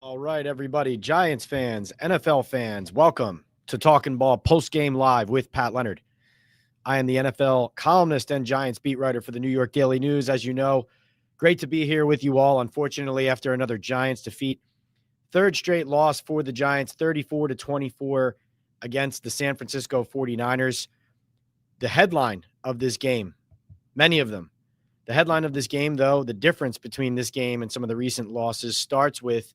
All right, everybody, Giants fans, NFL fans, welcome to Talking Ball Postgame Live with Pat Leonard. I am the NFL columnist and Giants beat writer for the New York Daily News. As you know, great to be here with you all. Unfortunately, after another Giants defeat, third straight loss for the Giants, 34-24 against the San Francisco 49ers. The headline of this game, many of them, the headline of this game, though, the difference between this game and some of the recent losses starts with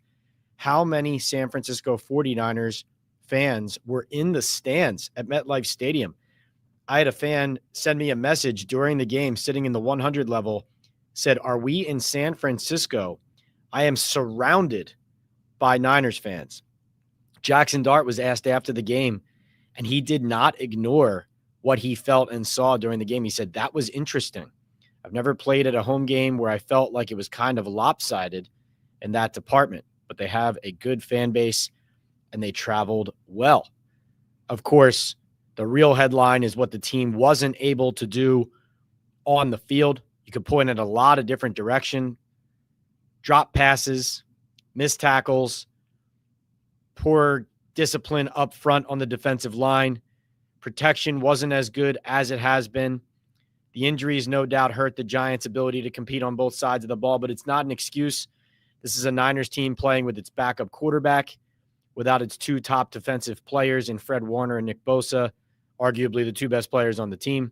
how many San Francisco 49ers fans were in the stands at MetLife Stadium. I had a fan send me a message during the game sitting in the 100 level, said, "Are we in San Francisco? I am surrounded by Niners fans." Jackson Dart was asked after the game, and he did not ignore what he felt and saw during the game. He said, "That was interesting. I've never played at a home game where I felt like it was kind of lopsided in that department, but they have a good fan base and they traveled well." Of course, the real headline is what the team wasn't able to do on the field. You could point at a lot of different directions. Drop passes, missed tackles, poor discipline up front on the defensive line. Protection wasn't as good as it has been. The injuries no doubt hurt the Giants' ability to compete on both sides of the ball, but it's not an excuse. This is a Niners team playing with its backup quarterback, without its two top defensive players in Fred Warner and Nick Bosa, arguably the two best players on the team.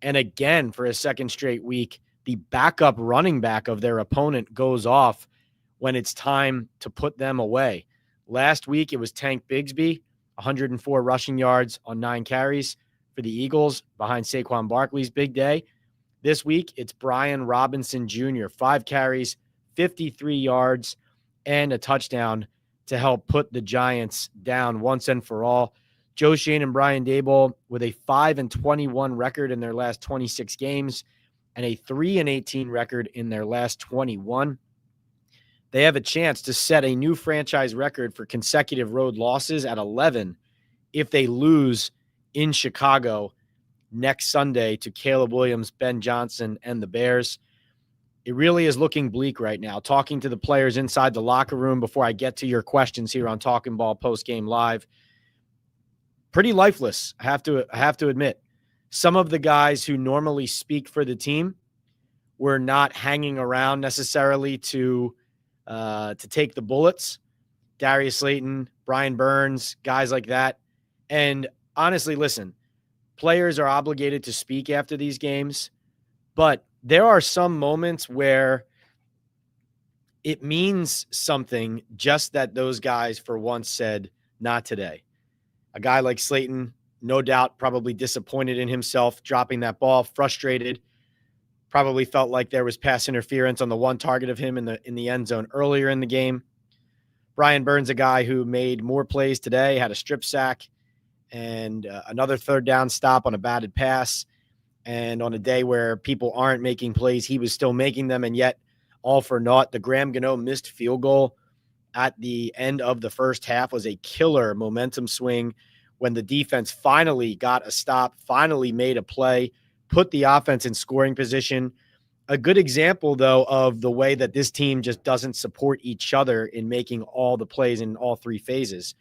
And again, for a second straight week, the backup running back of their opponent goes off when it's time to put them away. Last week, it was Tank Bigsby, 104 rushing yards on 9 carries for the Eagles behind Saquon Barkley's big day. This week, it's Brian Robinson Jr., 5 carries, 53 yards, and a touchdown to help put the Giants down once and for all. Joe Schoen and Brian Daboll with a 5-21 record in their last 26 games and a 3-18 record in their last 21. They have a chance to set a new franchise record for consecutive road losses at 11 if they lose in Chicago next Sunday to Caleb Williams, Ben Johnson, and the Bears. It really is looking bleak right now. Talking to the players inside the locker room before I get to your questions here on Talking Ball Postgame Live, pretty lifeless, I have to admit. Some of the guys who normally speak for the team were not hanging around necessarily to take the bullets. Darius Slayton, Brian Burns, guys like that. And honestly, listen, players are obligated to speak after these games, but there are some moments where it means something just that those guys for once said, "Not today." A guy like Slayton, no doubt probably disappointed in himself, dropping that ball, frustrated, probably felt like there was pass interference on the one target of him in the end zone earlier in the game. Brian Burns, a guy who made more plays today, had a strip sack and another third down stop on a batted pass. And on a day where people aren't making plays, he was still making them, and yet all for naught. The Graham Gano missed field goal at the end of the first half was a killer momentum swing when the defense finally got a stop, finally made a play, put the offense in scoring position. A good example, though, of the way that this team just doesn't support each other in making all the plays in all three phases.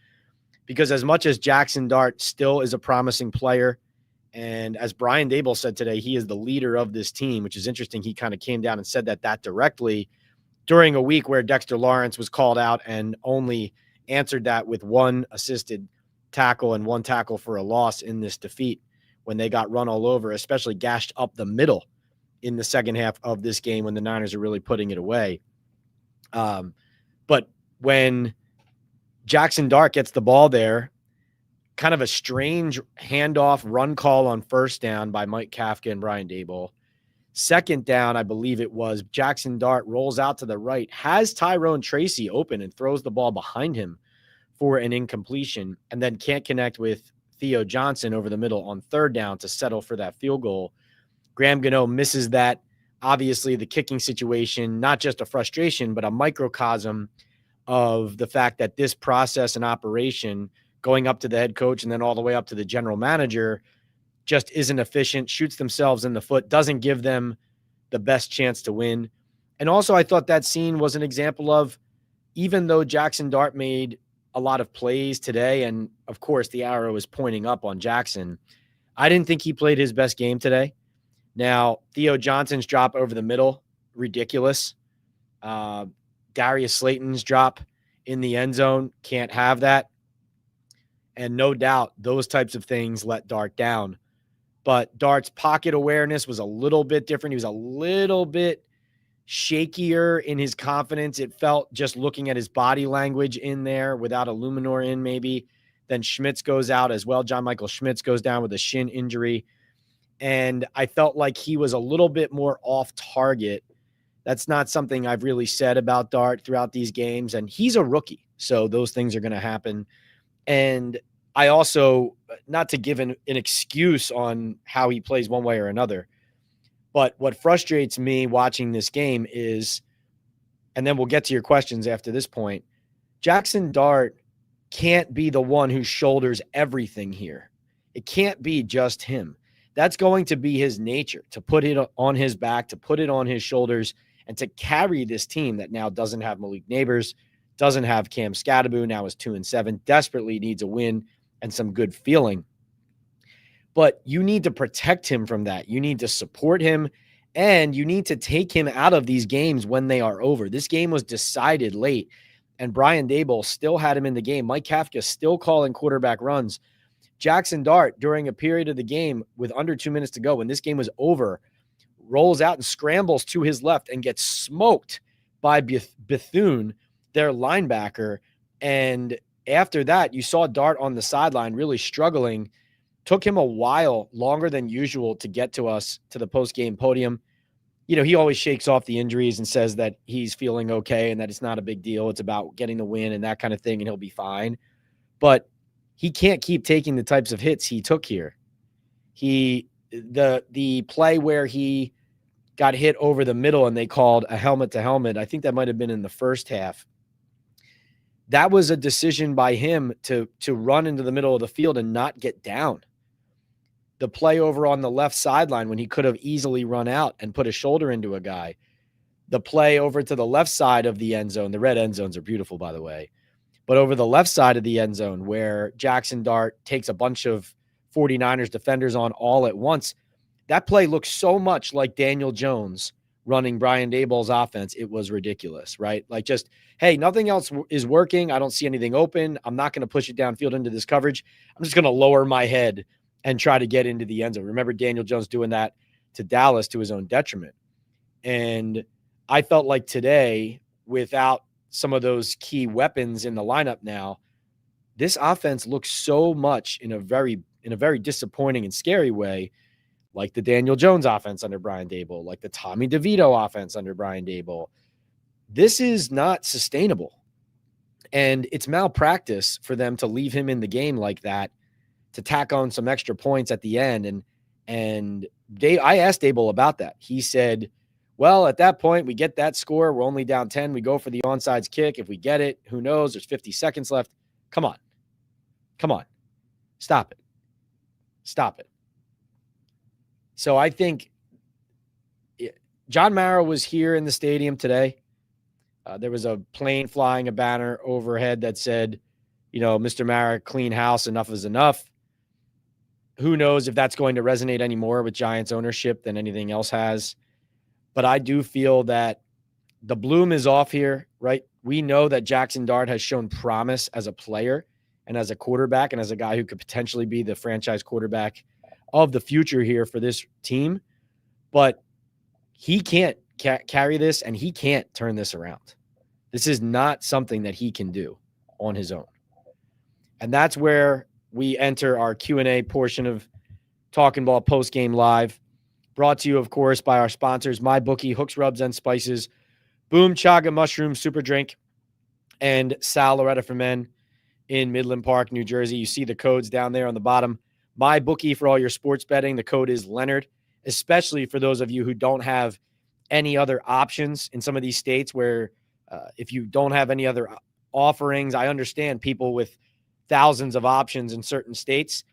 Because as much as Jackson Dart still is a promising player, and as Brian Daboll said today, he is the leader of this team, which is interesting. He kind of came down and said that directly during a week where Dexter Lawrence was called out and only answered that with one assisted tackle and one tackle for a loss in this defeat when they got run all over, especially gashed up the middle in the second half of this game when the Niners are really putting it away. But when Jackson Dart gets the ball there, kind of a strange handoff run call on first down by Mike Kafka and Brian Daboll. Second down, I believe it was, Jackson Dart rolls out to the right, has Tyrone Tracy open and throws the ball behind him for an incompletion, and then can't connect with Theo Johnson over the middle on third down to settle for that field goal. Graham Gano misses that. Obviously, the kicking situation, not just a frustration, but a microcosm of the fact that this process and operation going up to the head coach and then all the way up to the general manager just isn't efficient, shoots themselves in the foot, doesn't give them the best chance to win. And also, I thought that scene was an example of even though Jackson Dart made a lot of plays today, and of course the arrow is pointing up on Jackson, I didn't think he played his best game today. Now, Theo Johnson's drop over the middle, ridiculous. Darius Slayton's drop in the end zone, can't have that. And no doubt those types of things let Dart down. But Dart's pocket awareness was a little bit different. He was a little bit shakier in his confidence. It felt just looking at his body language in there without a Luminor in maybe. Then Schmitz goes out as well. John Michael Schmitz goes down with a shin injury. And I felt like he was a little bit more off target. That's not something I've really said about Dart throughout these games. And he's a rookie, so those things are going to happen. And I also, not to give an excuse on how he plays one way or another, but what frustrates me watching this game is, and then we'll get to your questions after this point, Jackson Dart can't be the one who shoulders everything here. It can't be just him. That's going to be his nature, to put it on his back, to put it on his shoulders, and to carry this team that now doesn't have Malik Neighbors, doesn't have Cam Scatterbo, now is 2-7, desperately needs a win and some good feeling. But you need to protect him from that. You need to support him, and you need to take him out of these games when they are over. This game was decided late, and Brian Daboll still had him in the game. Mike Kafka still calling quarterback runs. Jackson Dart, during a period of the game with under 2 minutes to go, when this game was over, rolls out and scrambles to his left and gets smoked by Bethune, their linebacker. And after that, you saw Dart on the sideline really struggling. Took him a while, longer than usual, to get to us to the post-game podium. You know, he always shakes off the injuries and says that he's feeling okay and that it's not a big deal. It's about getting the win and that kind of thing, and he'll be fine. But he can't keep taking the types of hits he took here. The play where he got hit over the middle and they called a helmet to helmet, I think that might have been in the first half. That was a decision by him to run into the middle of the field and not get down. The play over on the left sideline when he could have easily run out and put a shoulder into a guy. The play over to the left side of the end zone. The red end zones are beautiful, by the way. But over the left side of the end zone where Jackson Dart takes a bunch of 49ers defenders on all at once, that play looks so much like Daniel Jones running Brian Daboll's offense. It was ridiculous, right? Like, just, hey, nothing else is working. I don't see anything open. I'm not going to push it downfield into this coverage. I'm just going to lower my head and try to get into the end zone. Remember Daniel Jones doing that to Dallas to his own detriment. And I felt like today, without some of those key weapons in the lineup now, this offense looks so much in a very disappointing and scary way, like the Daniel Jones offense under Brian Daboll, like the Tommy DeVito offense under Brian Daboll. This is not sustainable. And it's malpractice for them to leave him in the game like that, to tack on some extra points at the end. And I asked Daboll about that. He said, well, at that point, we get that score. We're only down 10. We go for the onside kick. If we get it, who knows? There's 50 seconds left. Come on. Stop it. So I think John Mara was here in the stadium today. There was a plane flying a banner overhead that said, Mr. Mara, clean house, enough is enough. Who knows if that's going to resonate any more with Giants ownership than anything else has. But I do feel that the bloom is off here, right? We know that Jackson Dart has shown promise as a player and as a quarterback and as a guy who could potentially be the franchise quarterback of the future here for this team. But he can't carry this, and he can't turn this around. This is not something that he can do on his own. And that's where we enter our Q&A portion of Talking Ball Postgame Live, brought to you, of course, by our sponsors, MyBookie, Hooks, Rubs, and Spices, Boom Chaga Mushroom Super Drink, and Sal Loretta for Men in Midland Park, New Jersey. You see the codes down there on the bottom. MyBookie for all your sports betting. The code is Leonard, especially for those of you who don't have any other options in some of these states where if you don't have any other offerings, I understand people with thousands of options in certain states.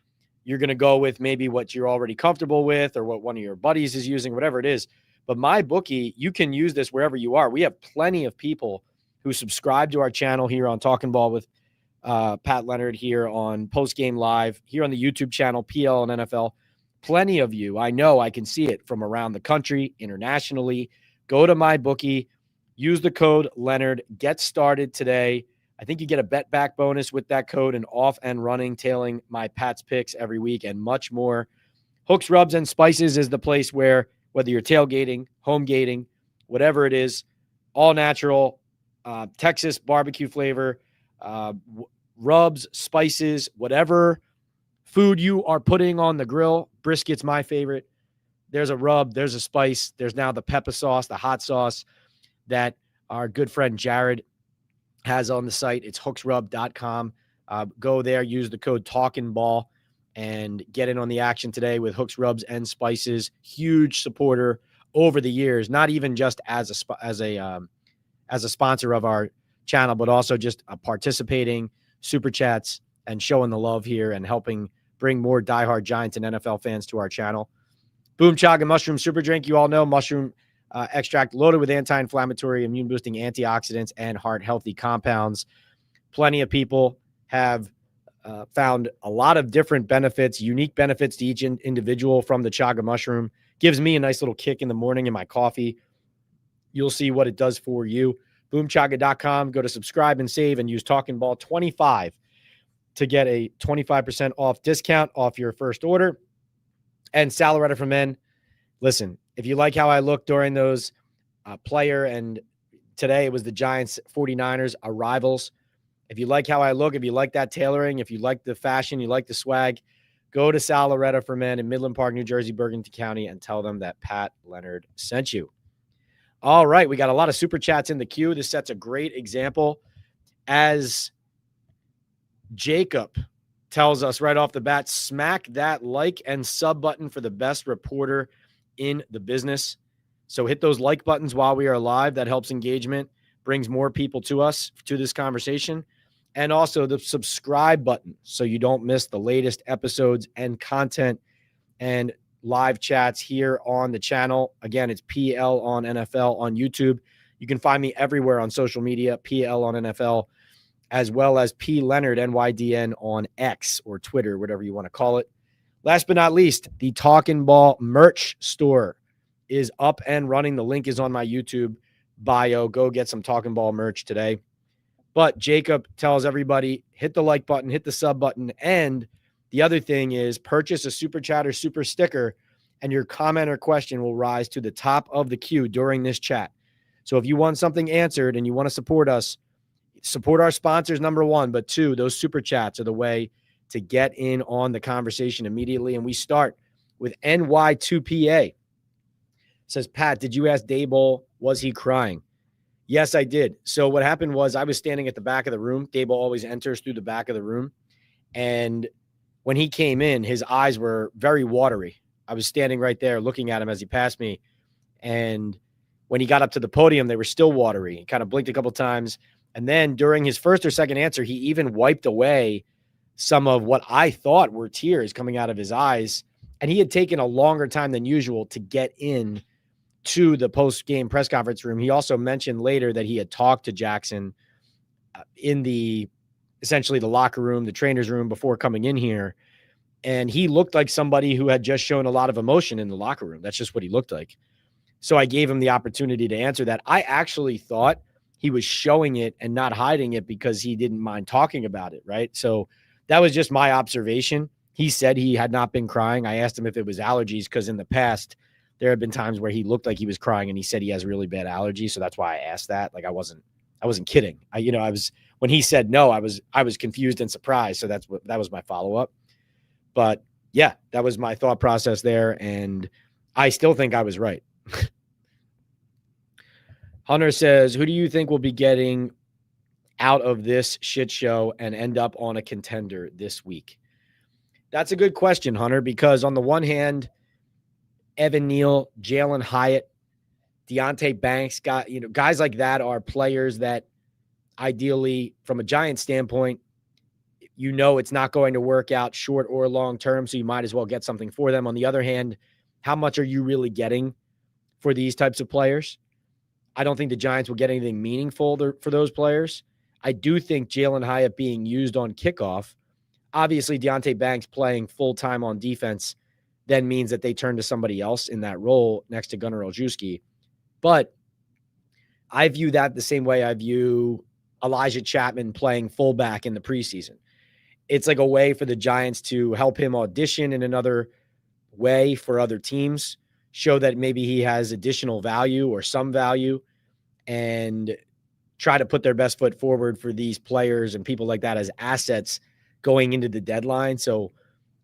You're going to go with maybe what you're already comfortable with or what one of your buddies is using, whatever it is. But MyBookie, you can use this wherever you are. We have plenty of people who subscribe to our channel here on Talking Ball with Pat Leonard here on Postgame Live, here on the YouTube channel, PL and NFL. Plenty of you, I know, I can see it from around the country, internationally. Go to my bookie, use the code Leonard, get started today. I think you get a bet back bonus with that code and off and running, tailing my Pat's picks every week and much more. Hooks, Rubs, and Spices is the place where, whether you're tailgating, home gating, whatever it is, all natural, Texas barbecue flavor, rubs, spices, whatever food you are putting on the grill. Brisket's my favorite. There's a rub, there's a spice, there's now the pepper sauce, the hot sauce that our good friend Jared has on the site. It's hooksrub.com. Go there, use the code TalkinBall, and get in on the action today with Hooks, Rubs, and Spices. Huge supporter over the years, not even just as a sponsor of our channel, but also just participating, super chats, and showing the love here and helping bring more diehard Giants and NFL fans to our channel. Boom Chaga Mushroom Super Drink. You all know mushroom extract loaded with anti-inflammatory, immune-boosting antioxidants and heart-healthy compounds. Plenty of people have found a lot of different benefits, unique benefits to each individual from the chaga mushroom. Gives me a nice little kick in the morning in my coffee. You'll see what it does for you. Boomchaga.com. Go to subscribe and save and use Talking Ball 25 to get a 25% off discount off your first order. And Salaretta for Men. Listen, if you like how I look during those player, and today it was the Giants-49ers arrivals. If you like how I look, if you like that tailoring, if you like the fashion, you like the swag, go to Salaretta for Men in Midland Park, New Jersey, Bergen County, and tell them that Pat Leonard sent you. All right, we got a lot of super chats in the queue. This sets a great example as Jacob tells us right off the bat, smack that like and sub button for the best reporter in the business. So hit those like buttons while we are live. That helps engagement, brings more people to us, to this conversation. And also the subscribe button so you don't miss the latest episodes and content and live chats here on the channel. Again, it's PL on NFL on YouTube. You can find me everywhere on social media, PL on NFL, as well as P Leonard NYDN on X or Twitter, whatever you want to call it. Last but not least, the Talking Ball merch store is up and running. The link is on my YouTube bio. Go get some Talking Ball merch today. But Jacob tells everybody, hit the like button, hit the sub button, and the other thing is purchase a super chat or super sticker, and your comment or question will rise to the top of the queue during this chat. So if you want something answered and you want to support us, support our sponsors, number one, but two, those super chats are the way to get in on the conversation immediately. And we start with NY2PA. It says, Pat, did you ask Daboll, was he crying? Yes, I did. So what happened was I was standing at the back of the room. Daboll always enters through the back of the room. And when he came in, his eyes were very watery. I was standing right there looking at him as he passed me. And when he got up to the podium, they were still watery. He kind of blinked a couple times. And then during his first or second answer, he even wiped away some of what I thought were tears coming out of his eyes. And he had taken a longer time than usual to get in to the post-game press conference room. He also mentioned later that he had talked to Jackson in essentially the locker room, the trainer's room before coming in here. And he looked like somebody who had just shown a lot of emotion in the locker room. That's just what he looked like. So I gave him the opportunity to answer that. I actually thought he was showing it and not hiding it because he didn't mind talking about it, right? So that was just my observation. He said he had not been crying. I asked him if it was allergies because in the past, there have been times where he looked like he was crying and he said he has really bad allergies. So that's why I asked that. Like I wasn't kidding. When he said no, I was confused and surprised. So that was my follow-up. But yeah, that was my thought process there. And I still think I was right. Hunter says, who do you think will be getting out of this shit show and end up on a contender this week? That's a good question, Hunter, because on the one hand, Evan Neal, Jalen Hyatt, Deonte Banks, guys like that are players that ideally, from a Giants standpoint, it's not going to work out short or long term, so you might as well get something for them. On the other hand, how much are you really getting for these types of players? I don't think the Giants will get anything meaningful for those players. I do think Jalen Hyatt being used on kickoff, obviously Deonte Banks playing full-time on defense then means that they turn to somebody else in that role next to Gunnar Olszewski. But I view that the same way I view Elijah Chapman playing fullback in the preseason. It's like a way for the Giants to help him audition in another way for other teams, show that maybe he has additional value or some value, and try to put their best foot forward for these players and people like that as assets going into the deadline. So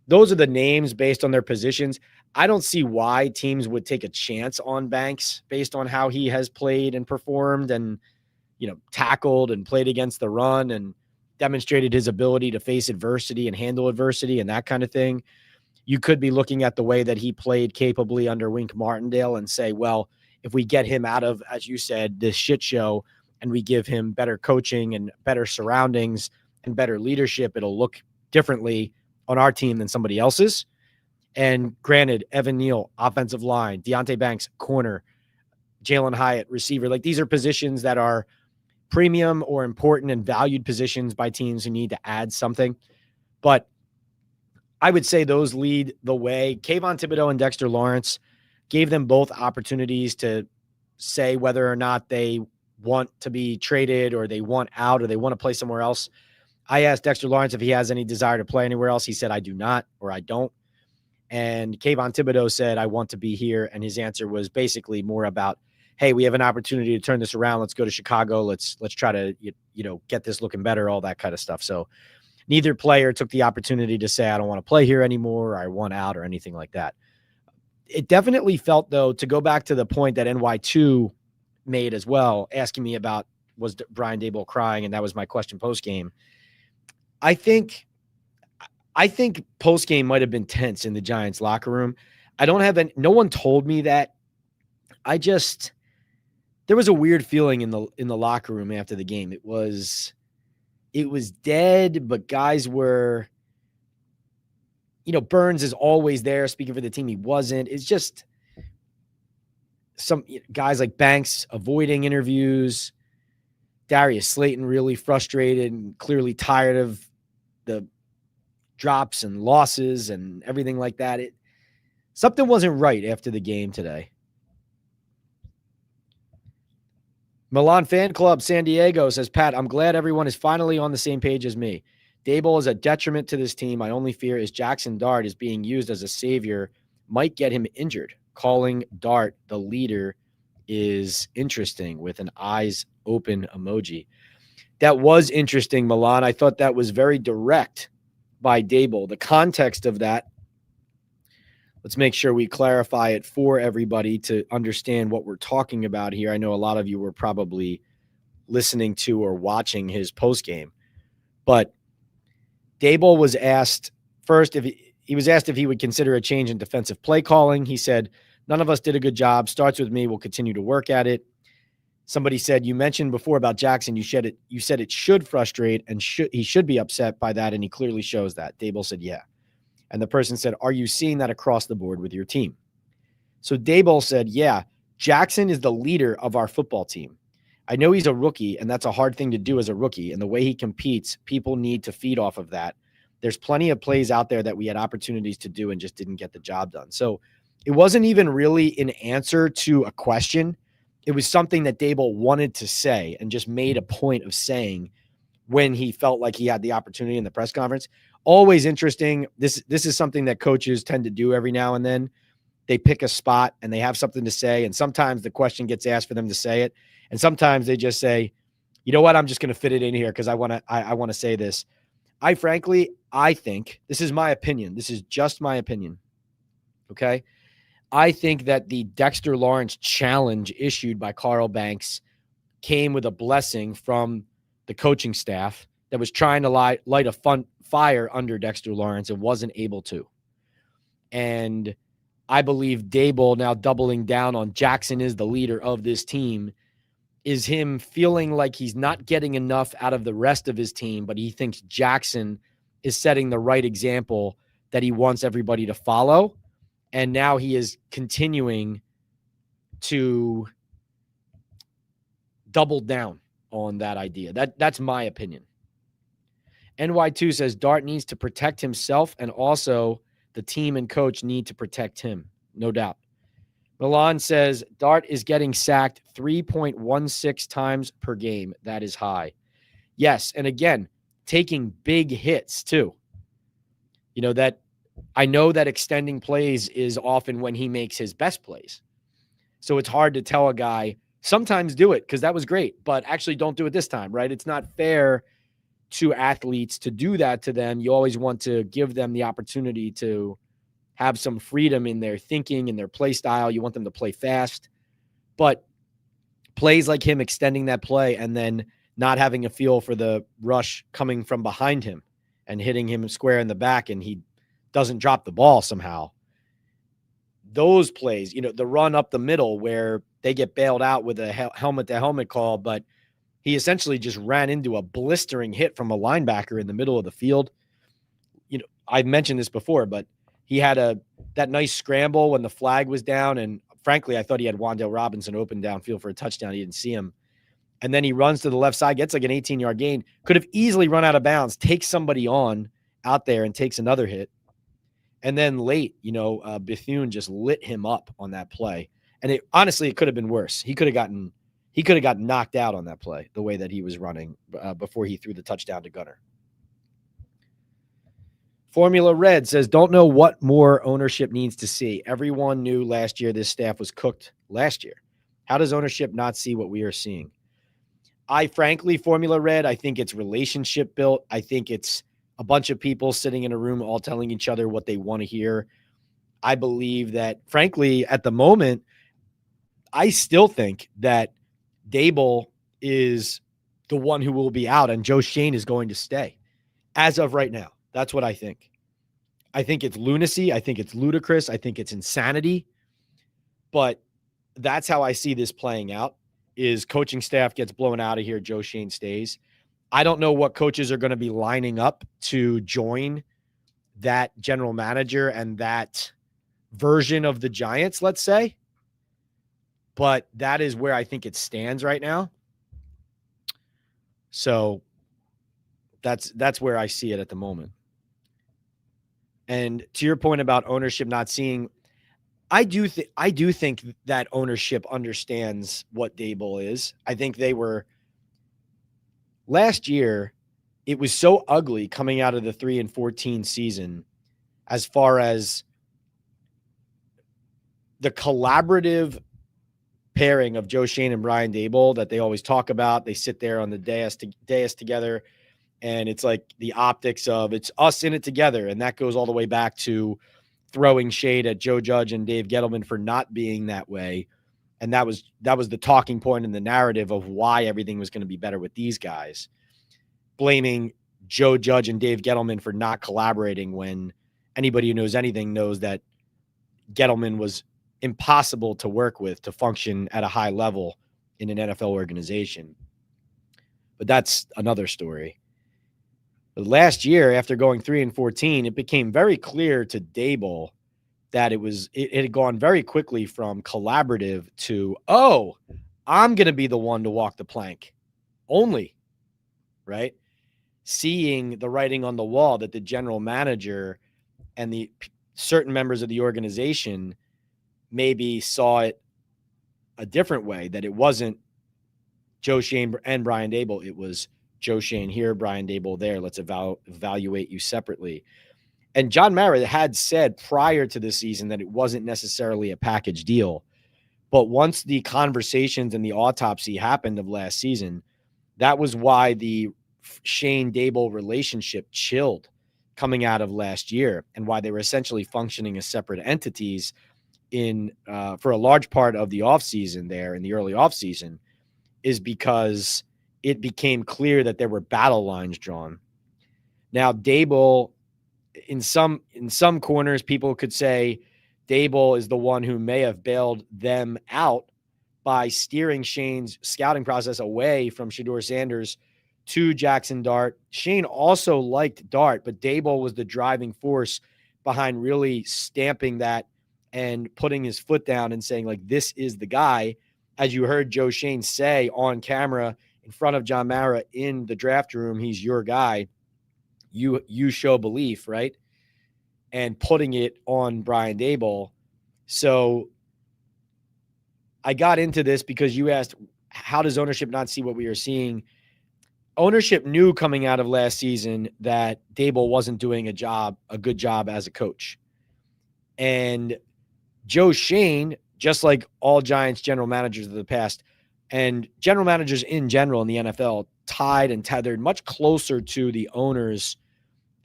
those are the names based on their positions. I don't see why teams would take a chance on Banks based on how he has played and performed and, tackled and played against the run and demonstrated his ability to face adversity and handle adversity and that kind of thing. You could be looking at the way that he played capably under Wink Martindale and say, well, if we get him out of, as you said, this shit show and we give him better coaching and better surroundings and better leadership, it'll look differently on our team than somebody else's. And granted, Evan Neal, offensive line, Deonte Banks, corner, Jalen Hyatt, receiver. Like, these are positions that are premium or important and valued positions by teams who need to add something. But I would say those lead the way. Kayvon Thibodeau and Dexter Lawrence gave them both opportunities to say whether or not they want to be traded or they want out or they want to play somewhere else. I asked Dexter Lawrence if he has any desire to play anywhere else. He said, I do not, or I don't. And Kayvon Thibodeau said, I want to be here. And his answer was basically more about, hey, we have an opportunity to turn this around. Let's go to Chicago. Let's try to, get this looking better, all that kind of stuff. So neither player took the opportunity to say, I don't want to play here anymore, or I want out, or anything like that. It definitely felt, though, to go back to the point that NY2 made as well, asking me about, was Brian Daboll crying? And that was my question post-game. I think post-game might have been tense in the Giants locker room. No one told me that. There was a weird feeling in the locker room after the game. It was dead, but guys were, Burns is always there speaking for the team. He wasn't. It's just some guys like Banks avoiding interviews, Darius Slayton really frustrated and clearly tired of the drops and losses and everything like that. Something wasn't right after the game today. Milan Fan Club San Diego says, Pat, I'm glad everyone is finally on the same page as me. Daboll is a detriment to this team. My only fear is Jackson Dart is being used as a savior, might get him injured. Calling Dart the leader is interesting with an eyes open emoji. That was interesting, Milan. I thought that was very direct by Daboll. The context of that, let's make sure we clarify it for everybody to understand what we're talking about here. I know a lot of you were probably listening to or watching his postgame, but Daboll was asked first if he would consider a change in defensive play calling. He said, none of us did a good job. Starts with me. We'll continue to work at it. Somebody said, you mentioned before about Jackson. You said it should frustrate and he should be upset by that. And he clearly shows that. Daboll said, yeah. And the person said, are you seeing that across the board with your team? So Daboll said, yeah, Jackson is the leader of our football team. I know he's a rookie, and that's a hard thing to do as a rookie. And the way he competes, people need to feed off of that. There's plenty of plays out there that we had opportunities to do and just didn't get the job done. So it wasn't even really an answer to a question. It was something that Daboll wanted to say and just made a point of saying when he felt like he had the opportunity in the press conference. Always interesting. This is something that coaches tend to do every now and then. They pick a spot and they have something to say. And sometimes the question gets asked for them to say it. And sometimes they just say, you know what? I'm just going to fit it in here because I want to say this. I think, this is my opinion. This is just my opinion. Okay. I think that the Dexter Lawrence challenge issued by Carl Banks came with a blessing from the coaching staff that was trying to light a fire under Dexter Lawrence and wasn't able to. And I believe Daboll, now doubling down on Jackson is the leader of this team, is him feeling like he's not getting enough out of the rest of his team, but he thinks Jackson is setting the right example that he wants everybody to follow. And now he is continuing to doubled down on that idea. That's my opinion. NY2 says Dart needs to protect himself, and also the team and coach need to protect him, no doubt. Milan says Dart is getting sacked 3.16 times per game. That is high. Yes, and again, taking big hits too. That I know that extending plays is often when he makes his best plays. So it's hard to tell a guy, sometimes do it because that was great, but actually don't do it this time, right? It's not fair to athletes to do that to them. You always want to give them the opportunity to have some freedom in their thinking and their play style. You want them to play fast, but plays like him extending that play and then not having a feel for the rush coming from behind him and hitting him square in the back and he doesn't drop the ball somehow. Those plays, the run up the middle where they get bailed out with a helmet-to-helmet call, but he essentially just ran into a blistering hit from a linebacker in the middle of the field. I've mentioned this before, but he had that nice scramble when the flag was down, and frankly, I thought he had Wan'Dale Robinson open downfield for a touchdown. He didn't see him. And then he runs to the left side, gets like an 18-yard gain, could have easily run out of bounds, takes somebody on out there and takes another hit. And then late, Bethune just lit him up on that play. And honestly, it could have been worse. He could have gotten knocked out on that play, the way that he was running before he threw the touchdown to Gunner. Formula Red says, don't know what more ownership needs to see. Everyone knew last year this staff was cooked last year. How does ownership not see what we are seeing? Frankly, Formula Red, I think it's relationship built. I think it's a bunch of people sitting in a room all telling each other what they want to hear. I believe that, frankly, at the moment, I still think that Daboll is the one who will be out and Joe Schoen is going to stay as of right now. That's what I think. I think it's lunacy. I think it's ludicrous. I think it's insanity. But that's how I see this playing out, is coaching staff gets blown out of here. Joe Schoen stays. I don't know what coaches are going to be lining up to join that general manager and that version of the Giants, let's say. But that is where I think it stands right now. So that's where I see it at the moment. And to your point about ownership not seeing, I do think that ownership understands what Daboll is. I think they were last year. It was so ugly coming out of the 3-14 season, as far as the collaborative pairing of Joe Schoen and Brian Daboll that they always talk about. They sit there on the dais together, and it's like the optics of it's us in it together. And that goes all the way back to throwing shade at Joe Judge and Dave Gettleman for not being that way. And that was the talking point in the narrative of why everything was going to be better with these guys, blaming Joe Judge and Dave Gettleman for not collaborating, when anybody who knows anything knows that Gettleman was impossible to work with to function at a high level in an NFL organization. But that's another story. But last year, after going 3-14, it became very clear to Daboll that it had gone very quickly from collaborative to, I'm going to be the one to walk the plank only, right? Seeing the writing on the wall that the general manager and the certain members of the organization maybe saw it a different way, that it wasn't Joe Schoen and Brian Daboll. It was Joe Schoen here, Brian Daboll there. Let's evaluate you separately. And John Mara had said prior to this season that it wasn't necessarily a package deal. But once the conversations and the autopsy happened of last season, that was why the Schoen-Daboll relationship chilled coming out of last year, and why they were essentially functioning as separate entities for a large part of the offseason there, in the early offseason, is because it became clear that there were battle lines drawn. Now, Daboll, in some corners, people could say Daboll is the one who may have bailed them out by steering Shane's scouting process away from Shedeur Sanders to Jackson Dart. Shane also liked Dart, but Daboll was the driving force behind really stamping that and putting his foot down and saying, like, this is the guy. as you heard Joe Schoen say on camera in front of John Mara in the draft room, he's your guy. You show belief, right? And putting it on Brian Daboll. So I got into this because you asked, how does ownership not see what we are seeing? Ownership knew coming out of last season that Daboll wasn't doing a good job as a coach. And Joe Schoen, just like all Giants general managers of the past and general managers in general in the NFL, tied and tethered much closer to the owners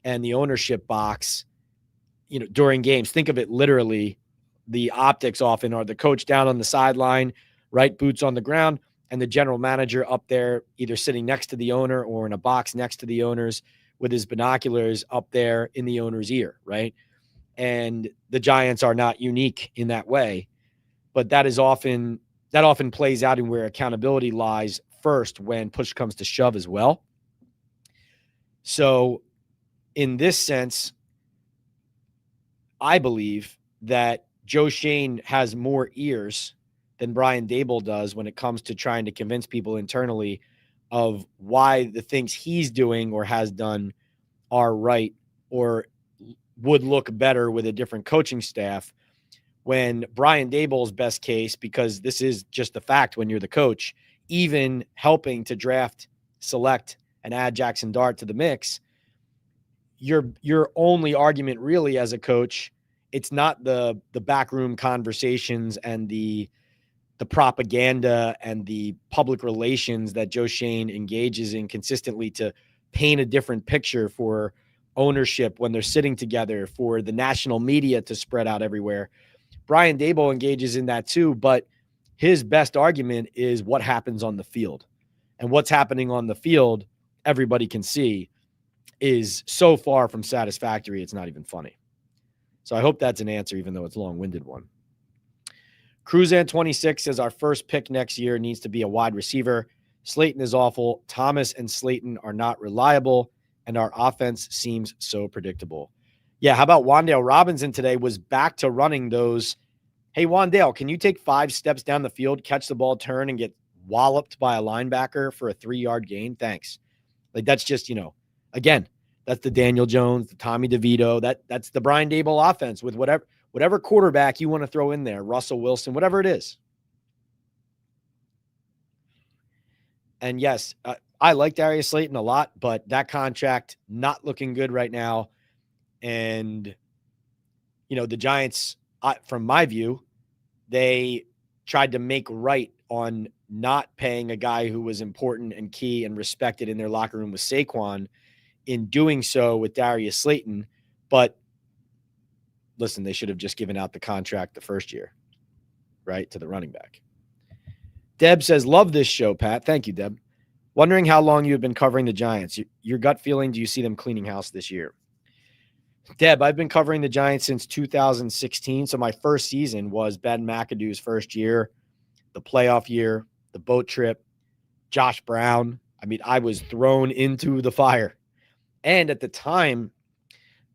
and the ownership box, during games. Think of it literally. The optics often are the coach down on the sideline, right, boots on the ground, and the general manager up there either sitting next to the owner or in a box next to the owners with his binoculars up there in the owner's ear, right? And the Giants are not unique in that way, but that often plays out in where accountability lies first when push comes to shove as well. So in this sense, I believe that Joe Schoen has more ears than Brian Daboll does when it comes to trying to convince people internally of why the things he's doing or has done are right or would look better with a different coaching staff. When Brian Daboll's best case, because this is just the fact when you're the coach, even helping to draft, select, and add Jackson Dart to the mix, your only argument really as a coach, it's not the backroom conversations and the propaganda and the public relations that Joe Schoen engages in consistently to paint a different picture for ownership when they're sitting together, for the national media to spread out everywhere. Brian Daboll engages in that too, but his best argument is what happens on the field. And what's happening on the field, everybody can see, is so far from satisfactory, it's not even funny. So I hope that's an answer, even though it's a long-winded one. Cruzan26 says our first pick next year needs to be a wide receiver. Slayton is awful. Thomas and Slayton are not reliable, and our offense seems so predictable. Yeah, how about Wan'Dale Robinson today was back to running those. Hey, Wan'Dale, can you take 5 steps down the field, catch the ball, turn, and get walloped by a linebacker for a 3-yard gain? Thanks. Like, that's just, again, that's the Daniel Jones, the Tommy DeVito. That's the Brian Daboll offense with whatever quarterback you want to throw in there, Russell Wilson, whatever it is. And yes, I like Darius Slayton a lot, but that contract not looking good right now. And, the Giants, from my view, they tried to make right on not paying a guy who was important and key and respected in their locker room with Saquon in doing so with Darius Slayton. But listen, they should have just given out the contract the first year, right, to the running back. Deb says, love this show, Pat. Thank you, Deb. Wondering how long you have been covering the Giants. Your gut feeling, do you see them cleaning house this year? Deb, I've been covering the Giants since 2016. So my first season was Ben McAdoo's first year, the playoff year, the boat trip, Josh Brown. I mean, I was thrown into the fire. And at the time,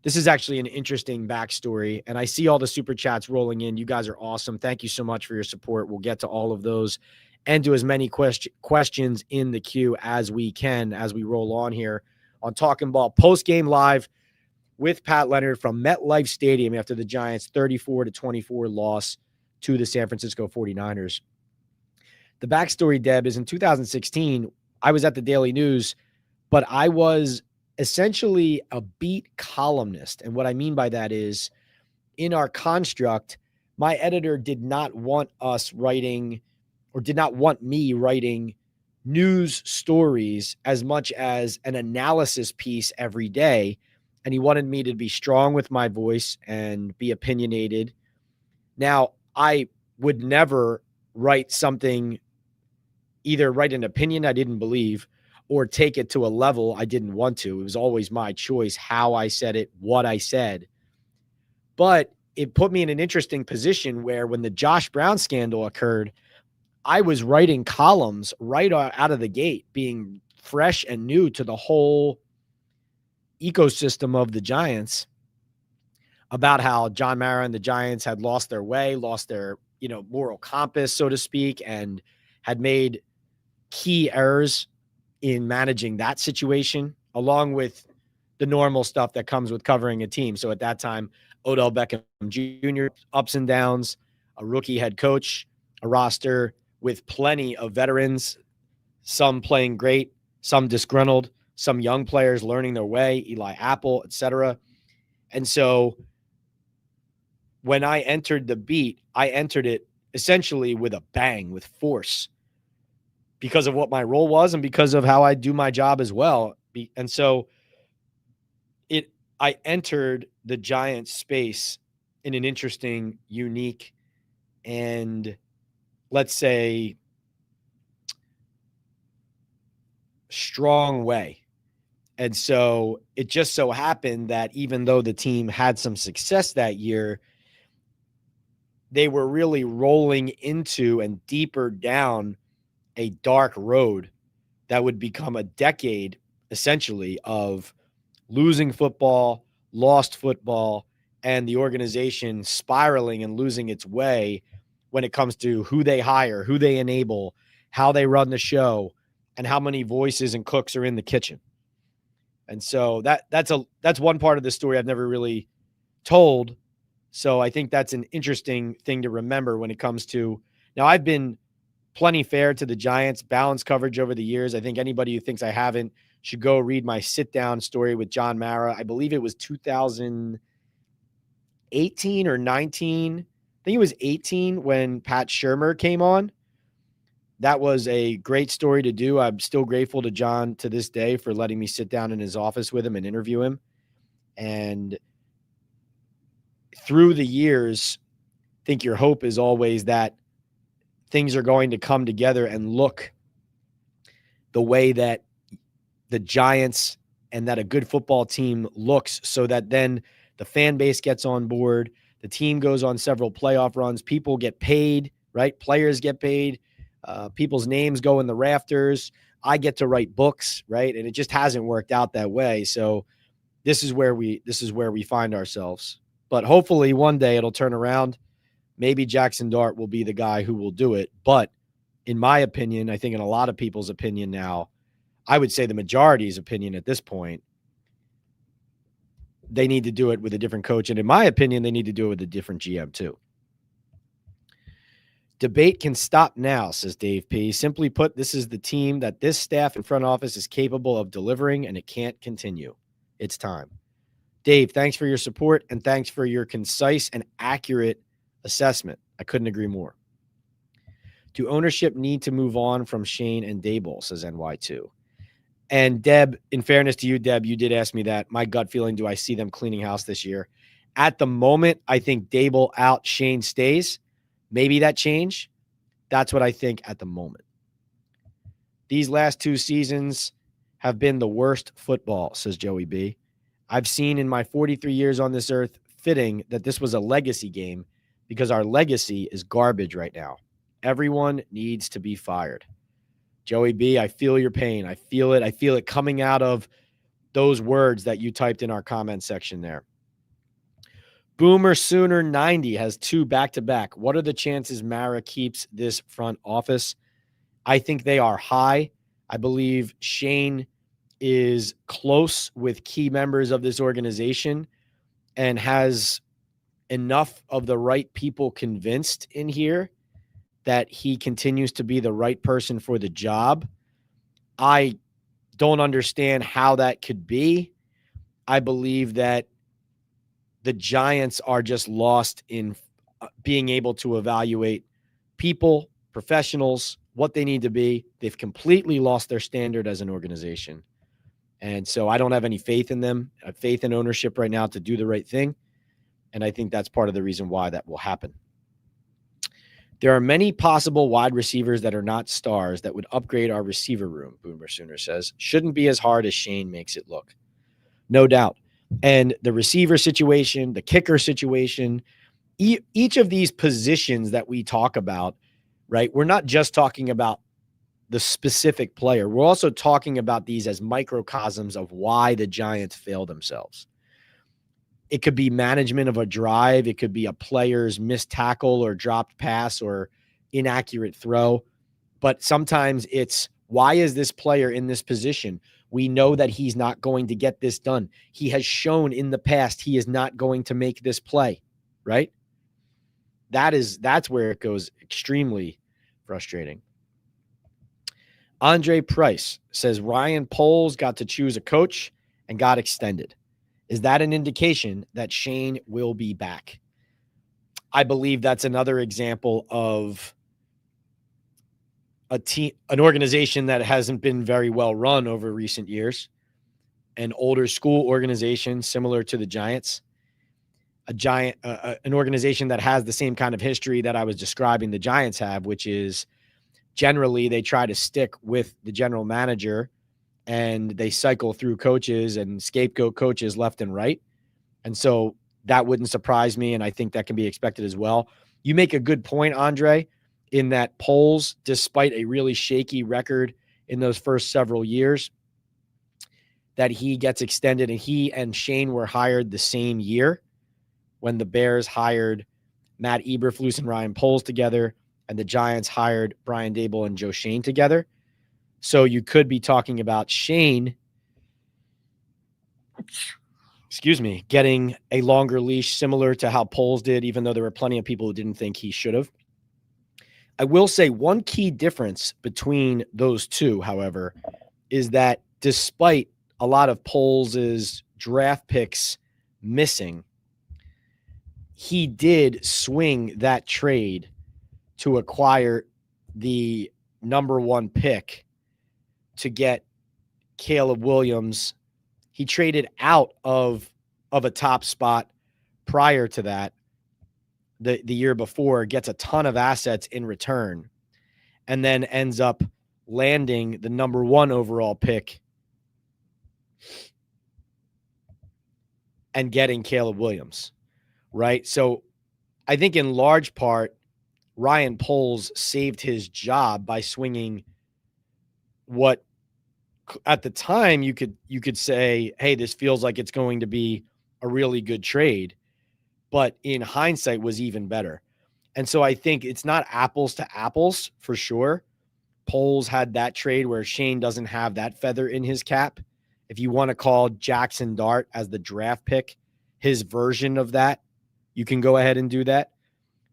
this is actually an interesting backstory. And I see all the super chats rolling in. You guys are awesome. Thank you so much for your support. We'll get to all of those and to as many questions in the queue as we can as we roll on here on Talking Ball Postgame Live with Pat Leonard from MetLife Stadium after the Giants' 34-24 loss to the San Francisco 49ers. The backstory, Deb, is in 2016, I was at the Daily News, but I was essentially a beat columnist. And what I mean by that is, in our construct, my editor did not want us writing or did not want me writing news stories as much as an analysis piece every day. And he wanted me to be strong with my voice and be opinionated. Now, I would never write something, either write an opinion I didn't believe or take it to a level I didn't want to. It was always my choice how I said it, what I said. But it put me in an interesting position where when the Josh Brown scandal occurred, I was writing columns right out of the gate, being fresh and new to the whole ecosystem of the Giants, about how John Mara and the Giants had lost their way, lost their, moral compass, so to speak, and had made key errors in managing that situation, along with the normal stuff that comes with covering a team. So at that time, Odell Beckham Jr., ups and downs, a rookie head coach, a roster with plenty of veterans, some playing great, some disgruntled, some young players learning their way, Eli Apple, etc. And so when I entered the beat, I entered it essentially with a bang, with force, because of what my role was and because of how I do my job as well. And so I entered the Giants space in an interesting, unique, and let's say strong way. And so it just so happened that even though the team had some success that year, they were really rolling into and deeper down a dark road that would become a decade, essentially, of losing football, lost football, and the organization spiraling and losing its way when it comes to who they hire, who they enable, how they run the show, and how many voices and cooks are in the kitchen. And so that's one part of the story I've never really told. So I think that's an interesting thing to remember when it comes to, now I've been plenty fair to the Giants, balanced coverage over the years. I think anybody who thinks I haven't should go read my sit-down story with John Mara. I believe it was 2018 or 19. I think it was 18 when Pat Shurmur came on. That was a great story to do. I'm still grateful to John to this day for letting me sit down in his office with him and interview him. And through the years, I think your hope is always that things are going to come together and look the way that the Giants and that a good football team looks, so that then the fan base gets on board, the team goes on several playoff runs, people get paid, right? Players get paid, people's names go in the rafters. I get to write books, right? And it just hasn't worked out that way. So this is where we find ourselves. But hopefully one day it'll turn around. Maybe Jackson Dart will be the guy who will do it. But in my opinion, I think in a lot of people's opinion now, I would say the majority's opinion at this point, they need to do it with a different coach. And in my opinion, they need to do it with a different GM too. Debate can stop now, says Dave P. Simply put, this is the team that this staff and front office is capable of delivering, and it can't continue. It's time. Dave, thanks for your support, and thanks for your concise and accurate assessment. I couldn't agree more. Do ownership need to move on from Shane and Daboll, says NY2. And Deb, in fairness to you, Deb, you did ask me that. My gut feeling, do I see them cleaning house this year? At the moment, I think Daboll out, Shane stays. Maybe that change. That's what I think at the moment. These last two seasons have been the worst football, says Joey B. I've seen in my 43 years on this earth fitting that this was a legacy game, because our legacy is garbage right now. Everyone needs to be fired. Joey B, I feel your pain. I feel it. I feel it coming out of those words that you typed in our comment section there. Boomer Sooner 90 has two back-to-back. What are the chances Mara keeps this front office? I think they are high. I believe Shane is close with key members of this organization and has enough of the right people convinced in here that he continues to be the right person for the job. I don't understand how that could be. I believe that the Giants are just lost in being able to evaluate people, professionals, what they need to be. They've completely lost their standard as an organization. And so I don't have any faith in them. I have faith in ownership right now to do the right thing. And I think that's part of the reason why that will happen. There are many possible wide receivers that are not stars that would upgrade our receiver room, Boomer Sooner says. Shouldn't be as hard as Shane makes it look. No doubt. And the receiver situation, the kicker situation, each of these positions that we talk about, right? We're not just talking about the specific player. We're also talking about these as microcosms of why the Giants fail themselves. It could be management of a drive. It could be a player's missed tackle or dropped pass or inaccurate throw. But sometimes it's, why is this player in this position? We know that he's not going to get this done. He has shown in the past he is not going to make this play, right? That's where it goes extremely frustrating. Andre Price says Ryan Poles got to choose a coach and got extended. Is that an indication that Shane will be back? I believe that's another example of an organization that hasn't been very well run over recent years, an older school organization similar to the Giants, an organization that has the same kind of history that I was describing the Giants have, which is generally they try to stick with the general manager and they cycle through coaches and scapegoat coaches left and right. And so that wouldn't surprise me, and I think that can be expected as well. You make a good point, Andre, in that Poles, despite a really shaky record in those first several years, that he gets extended, and he and Shane were hired the same year when the Bears hired Matt Eberflus and Ryan Poles together, and the Giants hired Brian Daboll and Joe Shane together. So you could be talking about Shane, getting a longer leash similar to how Poles did, even though there were plenty of people who didn't think he should have. I will say one key difference between those two, however, is that despite a lot of Poles' draft picks missing, he did swing that trade to acquire the number one pick to get Caleb Williams. He traded out of a top spot prior to that, the year before, gets a ton of assets in return, and then ends up landing the number one overall pick and getting Caleb Williams, right? So I think in large part, Ryan Poles saved his job by swinging what at the time you could say, hey, this feels like it's going to be a really good trade, but in hindsight was even better. And so I think it's not apples to apples for sure. Poles had that trade where Shane doesn't have that feather in his cap. If you want to call Jackson Dart as the draft pick his version of that, you can go ahead and do that.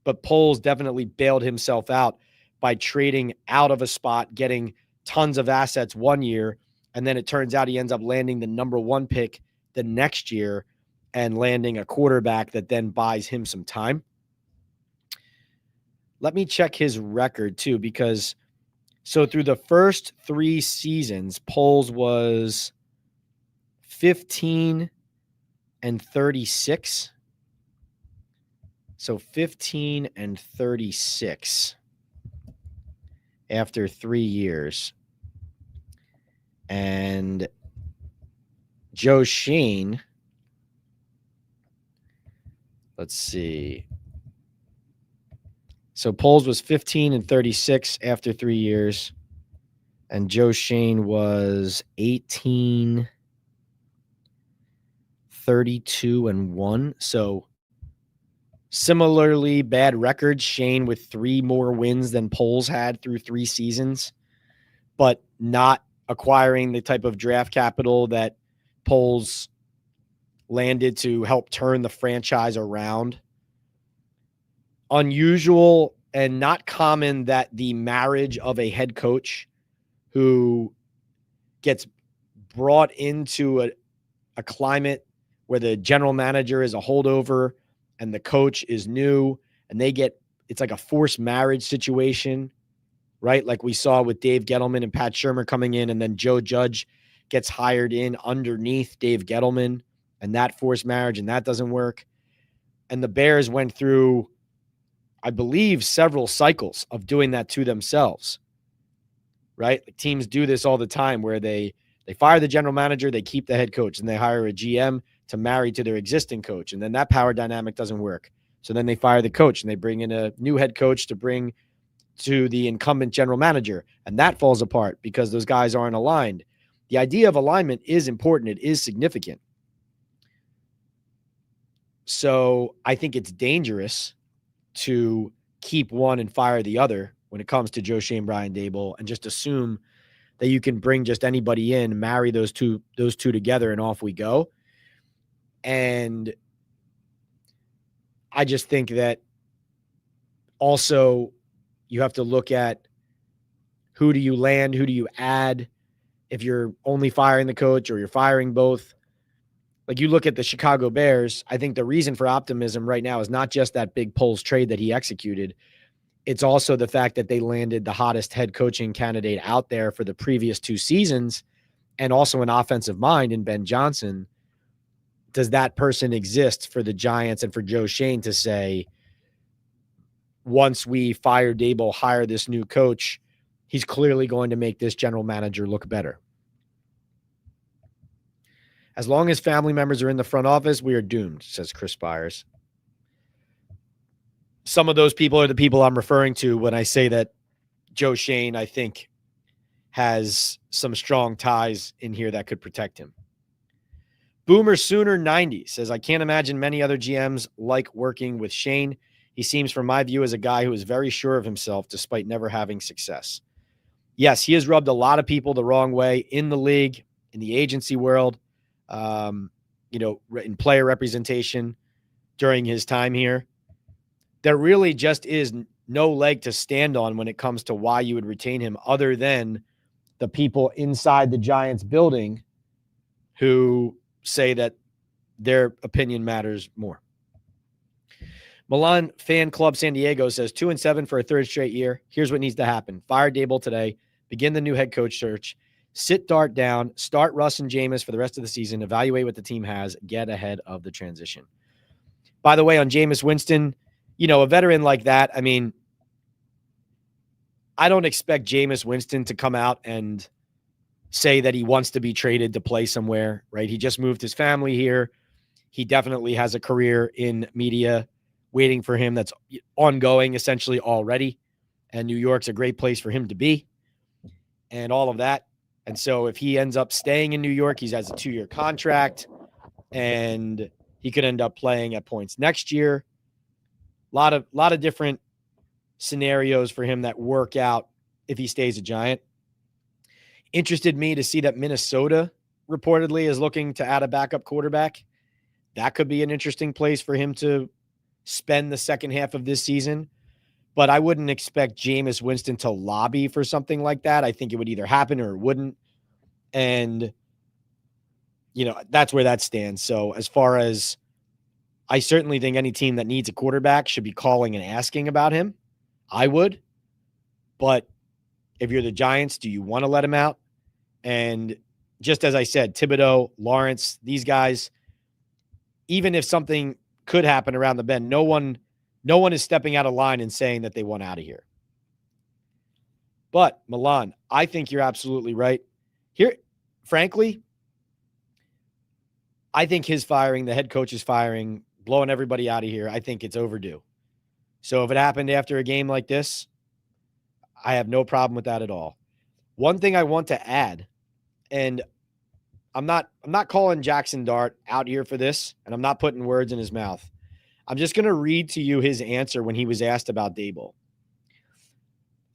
But Poles definitely bailed himself out by trading out of a spot, getting tons of assets one year, and then it turns out he ends up landing the number one pick the next year and landing a quarterback that then buys him some time. Let me check his record too, because so through the first 3 seasons, Poles was 15 and 36. So 15 and 36 after 3 years. And Joe Shane, let's see. So Poles was 15 and 36 after 3 years. And Joe Shane was 18, 32 and 1. So similarly bad records. Shane with 3 more wins than Poles had through 3 seasons, but not acquiring the type of draft capital that Poles landed to help turn the franchise around. Unusual and not common that the marriage of a head coach who gets brought into a climate where the general manager is a holdover and the coach is new, and it's like a forced marriage situation, right? Like we saw with Dave Gettleman and Pat Shurmur coming in, and then Joe Judge gets hired in underneath Dave Gettleman, and that forced marriage, and that doesn't work. And the Bears went through, I believe, several cycles of doing that to themselves, right? Like teams do this all the time where they fire the general manager, they keep the head coach, and they hire a GM to marry to their existing coach. And then that power dynamic doesn't work. So then they fire the coach and they bring in a new head coach to bring to the incumbent general manager. And that falls apart because those guys aren't aligned. The idea of alignment is important. It is significant. So I think it's dangerous to keep one and fire the other when it comes to Joe Schoen, Brian Daboll, and just assume that you can bring just anybody in, marry those two together, and off we go. And I just think that also you have to look at who do you land, who do you add if you're only firing the coach or you're firing both. Like you look at the Chicago Bears, I think the reason for optimism right now is not just that big Poles trade that he executed. It's also the fact that they landed the hottest head coaching candidate out there for the previous 2 seasons, and also an offensive mind in Ben Johnson. Does that person exist for the Giants and for Joe Schoen to say, once we fire Daboll, hire this new coach, he's clearly going to make this general manager look better? As long as family members are in the front office, we are doomed, says Chris Byers. Some of those people are the people I'm referring to when I say that Joe Schoen, I think, has some strong ties in here that could protect him. Boomer Sooner 90 says, I can't imagine many other GMs like working with Schoen. He seems, from my view, as a guy who is very sure of himself despite never having success. Yes, he has rubbed a lot of people the wrong way in the league, in the agency world, in player representation during his time here. There really just is no leg to stand on when it comes to why you would retain him, other than the people inside the Giants building who say that their opinion matters more. Milan Fan Club San Diego says 2-7 for a third straight year. Here's what needs to happen. Fire Daboll today. Begin the new head coach search. Sit Dart down. Start Russ and Jameis for the rest of the season. Evaluate what the team has. Get ahead of the transition. By the way, on Jameis Winston, a veteran like that, I mean, I don't expect Jameis Winston to come out and say that he wants to be traded to play somewhere, right? He just moved his family here. He definitely has a career in media waiting for him that's ongoing essentially already. And New York's a great place for him to be and all of that. And so if he ends up staying in New York, he has a 2-year contract and he could end up playing at points next year. A lot of different scenarios for him that work out if he stays a Giant. Interested me to see that Minnesota reportedly is looking to add a backup quarterback. That could be an interesting place for him to spend the second half of this season. But I wouldn't expect Jameis Winston to lobby for something like that. I think it would either happen or it wouldn't. And, that's where that stands. So as far as, I certainly think any team that needs a quarterback should be calling and asking about him. I would. But if you're the Giants, do you want to let him out? And just as I said, Thibodeau, Lawrence, these guys, even if something could happen around the bend, no one is stepping out of line and saying that they want out of here. But Milan, I think you're absolutely right. Here, frankly, I think his firing, the head coach's firing, blowing everybody out of here, I think it's overdue. So if it happened after a game like this, I have no problem with that at all. One thing I want to add, and I'm not calling Jackson Dart out here for this, and I'm not putting words in his mouth. I'm just going to read to you his answer when he was asked about Daboll.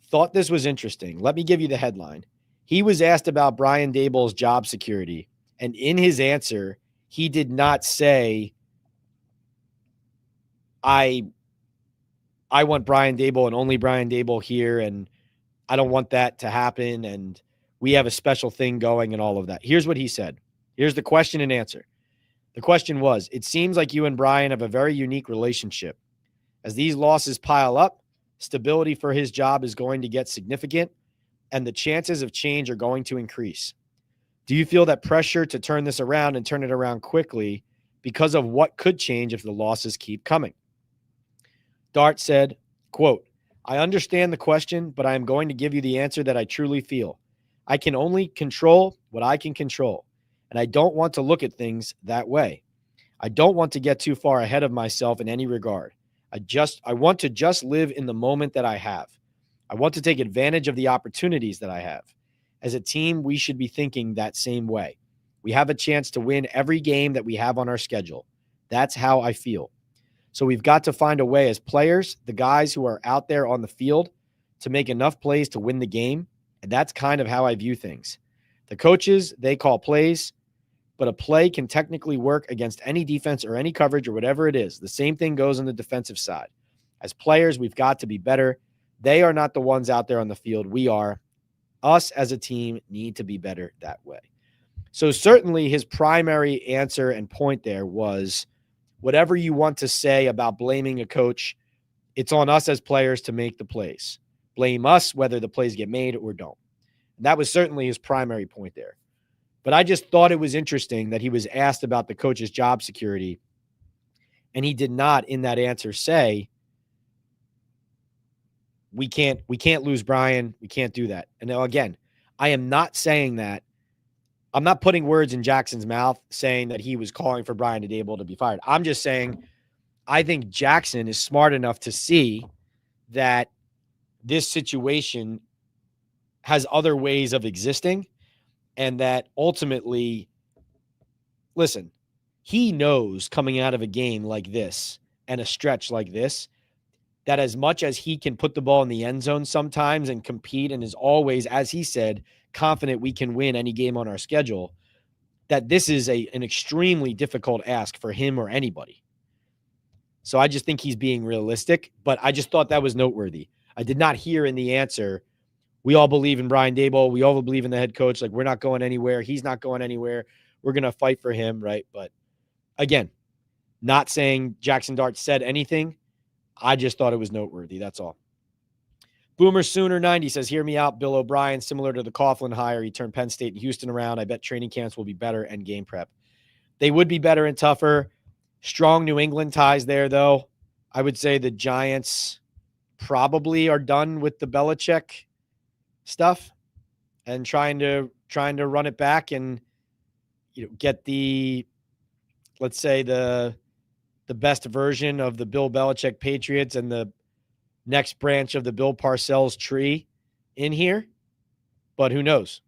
Thought this was interesting. Let me give you the headline. He was asked about Brian Daboll's job security, and in his answer, he did not say, I want Brian Daboll and only Brian Daboll here, and I don't want that to happen, and we have a special thing going and all of that. Here's what he said. Here's the question and answer. The question was, it seems like you and Brian have a very unique relationship. As these losses pile up, stability for his job is going to get significant, and the chances of change are going to increase. Do you feel that pressure to turn this around and turn it around quickly because of what could change if the losses keep coming? Dart said, quote, I understand the question, but I am going to give you the answer that I truly feel. I can only control what I can control, and I don't want to look at things that way. I don't want to get too far ahead of myself in any regard. I want to just live in the moment that I have. I want to take advantage of the opportunities that I have. As a team, we should be thinking that same way. We have a chance to win every game that we have on our schedule. That's how I feel. So we've got to find a way as players, the guys who are out there on the field, to make enough plays to win the game. And that's kind of how I view things. The coaches, they call plays, but a play can technically work against any defense or any coverage or whatever it is. The same thing goes on the defensive side. As players, we've got to be better. They are not the ones out there on the field. We are. Us as a team need to be better that way. So certainly his primary answer and point there was, whatever you want to say about blaming a coach, it's on us as players to make the plays. Blame us whether the plays get made or don't. And that was certainly his primary point there. But I just thought it was interesting that he was asked about the coach's job security, and he did not in that answer say, we can't lose Brian. We can't do that. And now, again, I am not saying that. I'm not putting words in Jackson's mouth saying that he was calling for Brian Daboll to be fired. I'm just saying I think Jackson is smart enough to see that this situation has other ways of existing, and that ultimately, listen, he knows coming out of a game like this and a stretch like this, that as much as he can put the ball in the end zone sometimes and compete and is always, as he said, confident we can win any game on our schedule, that this is an extremely difficult ask for him or anybody. So I just think he's being realistic, but I just thought that was noteworthy. I did not hear in the answer, we all believe in Brian Daboll. We all believe in the head coach. Like, we're not going anywhere. He's not going anywhere. We're going to fight for him, right? But again, not saying Jackson Dart said anything. I just thought it was noteworthy. That's all. Boomer Sooner 90 says, hear me out. Bill O'Brien, similar to the Coughlin hire, he turned Penn State and Houston around. I bet training camps will be better and game prep. They would be better and tougher. Strong New England ties there, though. I would say the Giants probably are done with the Belichick stuff and trying to run it back and, get the, let's say, the best version of the Bill Belichick Patriots and the next branch of the Bill Parcells tree in here. But who knows?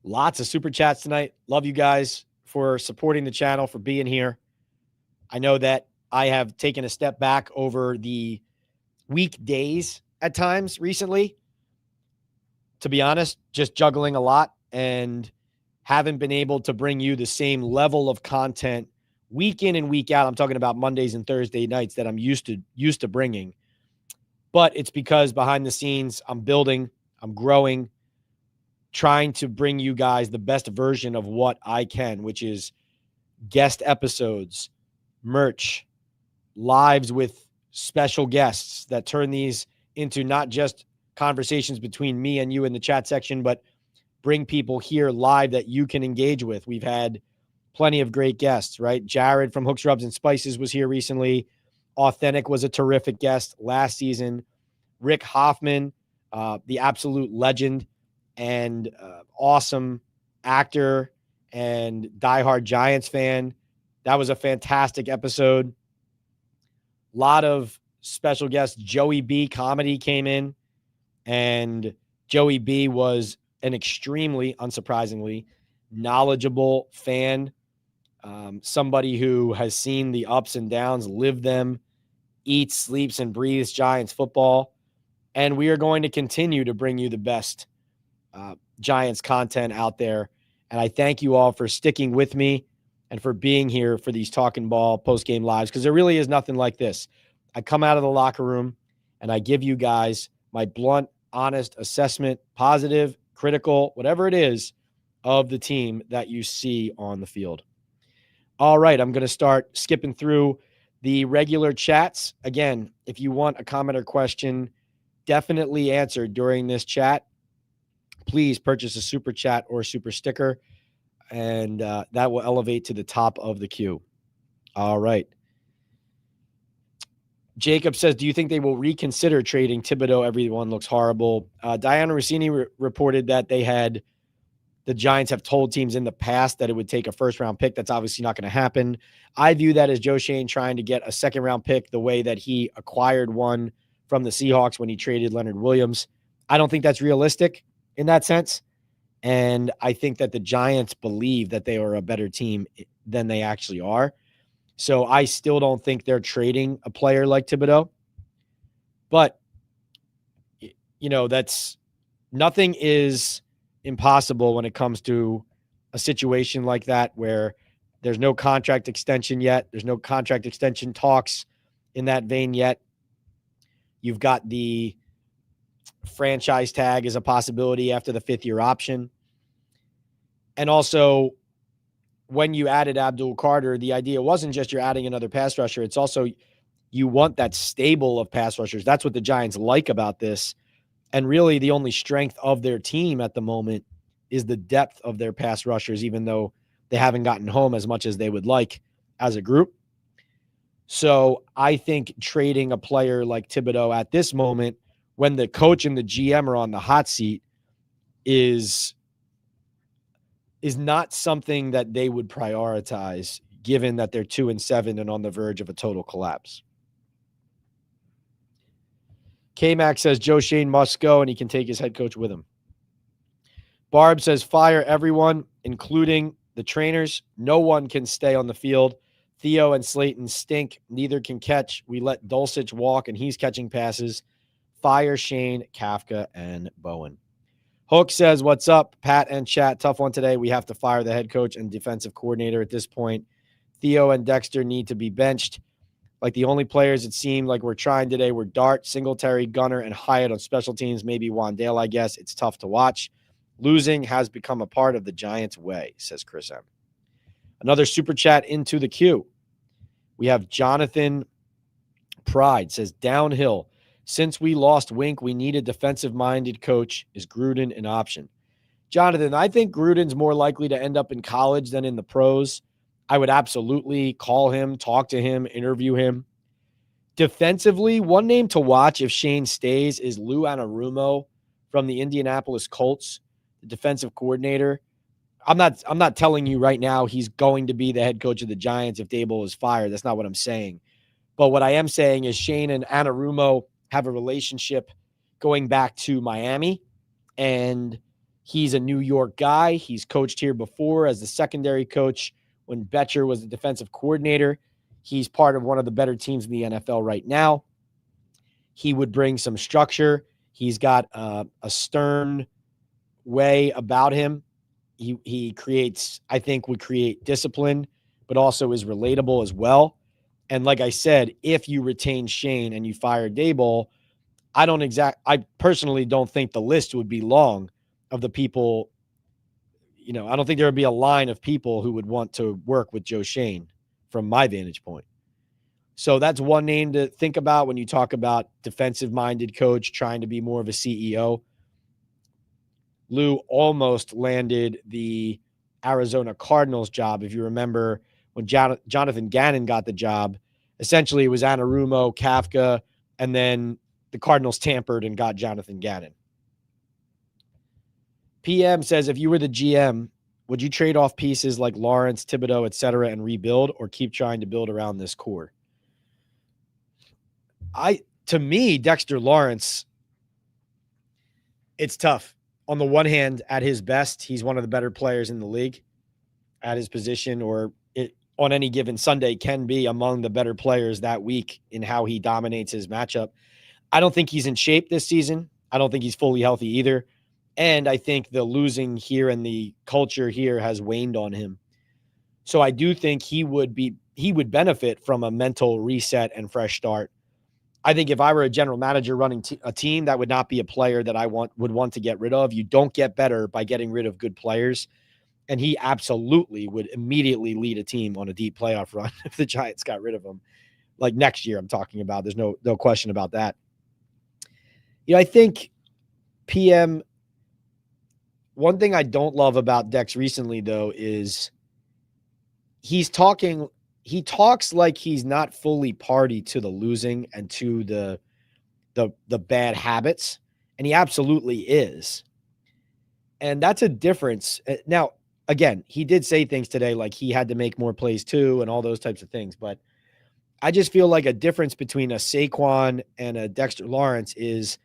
Lots of super chats tonight. Love you guys for supporting the channel, for being here. I know that I have taken a step back over the weekdays at times recently. To be honest, just juggling a lot and haven't been able to bring you the same level of content week in and week out. I'm talking about Mondays and Thursday nights that I'm used to bringing. But it's because behind the scenes, I'm building, I'm growing, trying to bring you guys the best version of what I can, which is guest episodes, merch, lives with special guests that turn these into not just conversations between me and you in the chat section, but bring people here live that you can engage with. We've had plenty of great guests, right? Jared from Hooks, Rubs, and Spices was here recently. Authentic was a terrific guest last season. Rick Hoffman, the absolute legend and awesome actor and diehard Giants fan. That was a fantastic episode. A lot of special guests. Joey B. Comedy came in, and Joey B. was an extremely, unsurprisingly, knowledgeable fan. Somebody who has seen the ups and downs, lived them, eats, sleeps, and breathes Giants football. And we are going to continue to bring you the best Giants content out there. And I thank you all for sticking with me and for being here for these Talking Ball post-game lives, because there really is nothing like this. I come out of the locker room and I give you guys my blunt, honest assessment, positive, critical, whatever it is, of the team that you see on the field. All right, I'm going to start skipping through the regular chats. Again, if you want a comment or question definitely answered during this chat, please purchase a super chat or super sticker, and that will elevate to the top of the queue. All right. Jacob says, do you think they will reconsider trading Thibodeau? Everyone looks horrible. Diana Rossini reported that the Giants have told teams in the past that it would take a first-round pick. That's obviously not going to happen. I view that as Joe Schoen trying to get a second-round pick the way that he acquired one from the Seahawks when he traded Leonard Williams. I don't think that's realistic in that sense. And I think that the Giants believe that they are a better team than they actually are. So I still don't think they're trading a player like Thibodeau. But, that's nothing is impossible when it comes to a situation like that where there's no contract extension yet. There's no contract extension talks in that vein yet. You've got the franchise tag as a possibility after the 5th-year option. And also, when you added Abdul Carter, the idea wasn't just you're adding another pass rusher. It's also you want that stable of pass rushers. That's what the Giants like about this. And really the only strength of their team at the moment is the depth of their pass rushers, even though they haven't gotten home as much as they would like as a group. So I think trading a player like Thibodeau at this moment, when the coach and the GM are on the hot seat, is not something that they would prioritize, given that they're 2-7 and on the verge of a total collapse. K-Mac says Joe Shane must go and he can take his head coach with him. Barb says fire everyone, including the trainers. No one can stay on the field. Theo and Slayton stink. Neither can catch. We let Dulcich walk and he's catching passes. Fire Shane, Kafka, and Bowen. Hook says, what's up, Pat and chat? Tough one today. We have to fire the head coach and defensive coordinator at this point. Theo and Dexter need to be benched. Like the only players it seemed like we're trying today were Dart, Singletary, Gunner, and Hyatt on special teams. Maybe Wandale, I guess. It's tough to watch. Losing has become a part of the Giants' way, says Chris M. Another super chat into the queue. We have Jonathan Pride says, downhill. Since we lost Wink, we need a defensive-minded coach. Is Gruden an option? Jonathan, I think Gruden's more likely to end up in college than in the pros. I would absolutely call him, talk to him, interview him. Defensively, one name to watch if Shane stays is Lou Anarumo from the Indianapolis Colts, the defensive coordinator. I'm not telling you right now he's going to be the head coach of the Giants if Daboll is fired. That's not what I'm saying. But what I am saying is Shane and Anarumo have a relationship going back to Miami, and he's a New York guy. He's coached here before as the secondary coach when Betcher was the defensive coordinator. He's part of one of the better teams in the NFL right now. He would bring some structure. He's got a stern way about him. He creates, I think, would create discipline, but also is relatable as well. And like I said, if you retain Shane and you fire Daboll, I personally don't think the list would be long of the people. I don't think there would be a line of people who would want to work with Joe Shane from my vantage point. So that's one name to think about when you talk about defensive-minded coach trying to be more of a CEO. Lou almost landed the Arizona Cardinals job. If you remember when Jonathan Gannon got the job, essentially it was Anarumo, Kafka, and then the Cardinals tampered and got Jonathan Gannon. PM says, if you were the GM, would you trade off pieces like Lawrence, Thibodeau, et cetera, and rebuild, or keep trying to build around this core? To me, Dexter Lawrence, it's tough. On the one hand, at his best, he's one of the better players in the league at his position, or on any given Sunday can be among the better players that week in how he dominates his matchup. I don't think he's in shape this season. I don't think he's fully healthy either. And I think the losing here and the culture here has waned on him. So I do think he would benefit from a mental reset and fresh start. I think if I were a general manager running a team, that would not be a player that I would want to get rid of. You don't get better by getting rid of good players. And he absolutely would immediately lead a team on a deep playoff run if the Giants got rid of him. Like next year I'm talking about. There's no question about that. I think PM, one thing I don't love about Dex recently, though, is he talks like he's not fully party to the losing and to the bad habits, and he absolutely is. And that's a difference. Now, again, he did say things today like he had to make more plays too and all those types of things, but I just feel like a difference between a Saquon and a Dexter Lawrence is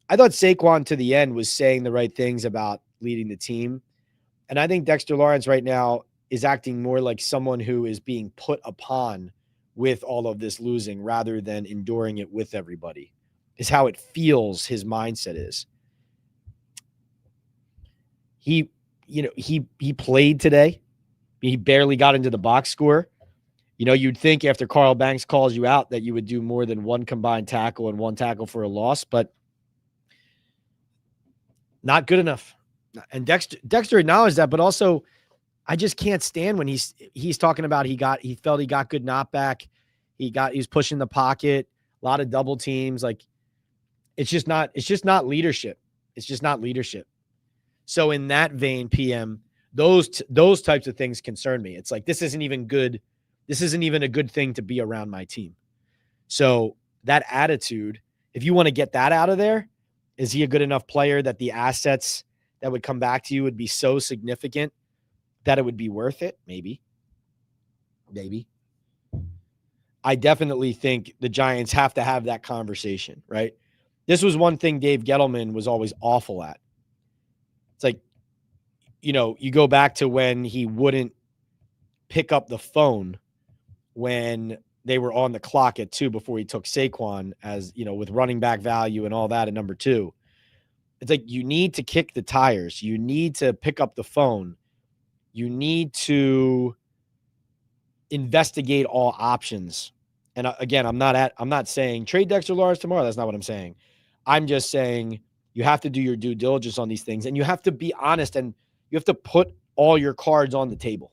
I thought Saquon to the end was saying the right things about leading the team. And I think Dexter Lawrence right now is acting more like someone who is being put upon with all of this losing rather than enduring it with everybody, is how it feels his mindset is. He played today. He barely got into the box score. You'd think after Carl Banks calls you out that you would do more than one combined tackle and one tackle for a loss, but not good enough. And Dexter acknowledged that, but also I just can't stand when he's talking about he felt he got good knockback. He was pushing the pocket, a lot of double teams. Like it's just not leadership. It's just not leadership. So in that vein, PM, those types of things concern me. It's like, this isn't even good. This isn't even a good thing to be around my team. So that attitude, if you want to get that out of there, is he a good enough player that the assets that would come back to you would be so significant that it would be worth it? Maybe. I definitely think the Giants have to have that conversation, right? This was one thing Dave Gettleman was always awful at. It's like, you go back to when he wouldn't pick up the phone when they were on the clock at 2 before he took Saquon, as, with running back value and all that at number 2. It's like, you need to kick the tires. You need to pick up the phone. You need to investigate all options. And again, I'm not saying trade Dexter Lawrence tomorrow. That's not what I'm saying. I'm just saying you have to do your due diligence on these things, and you have to be honest, and you have to put all your cards on the table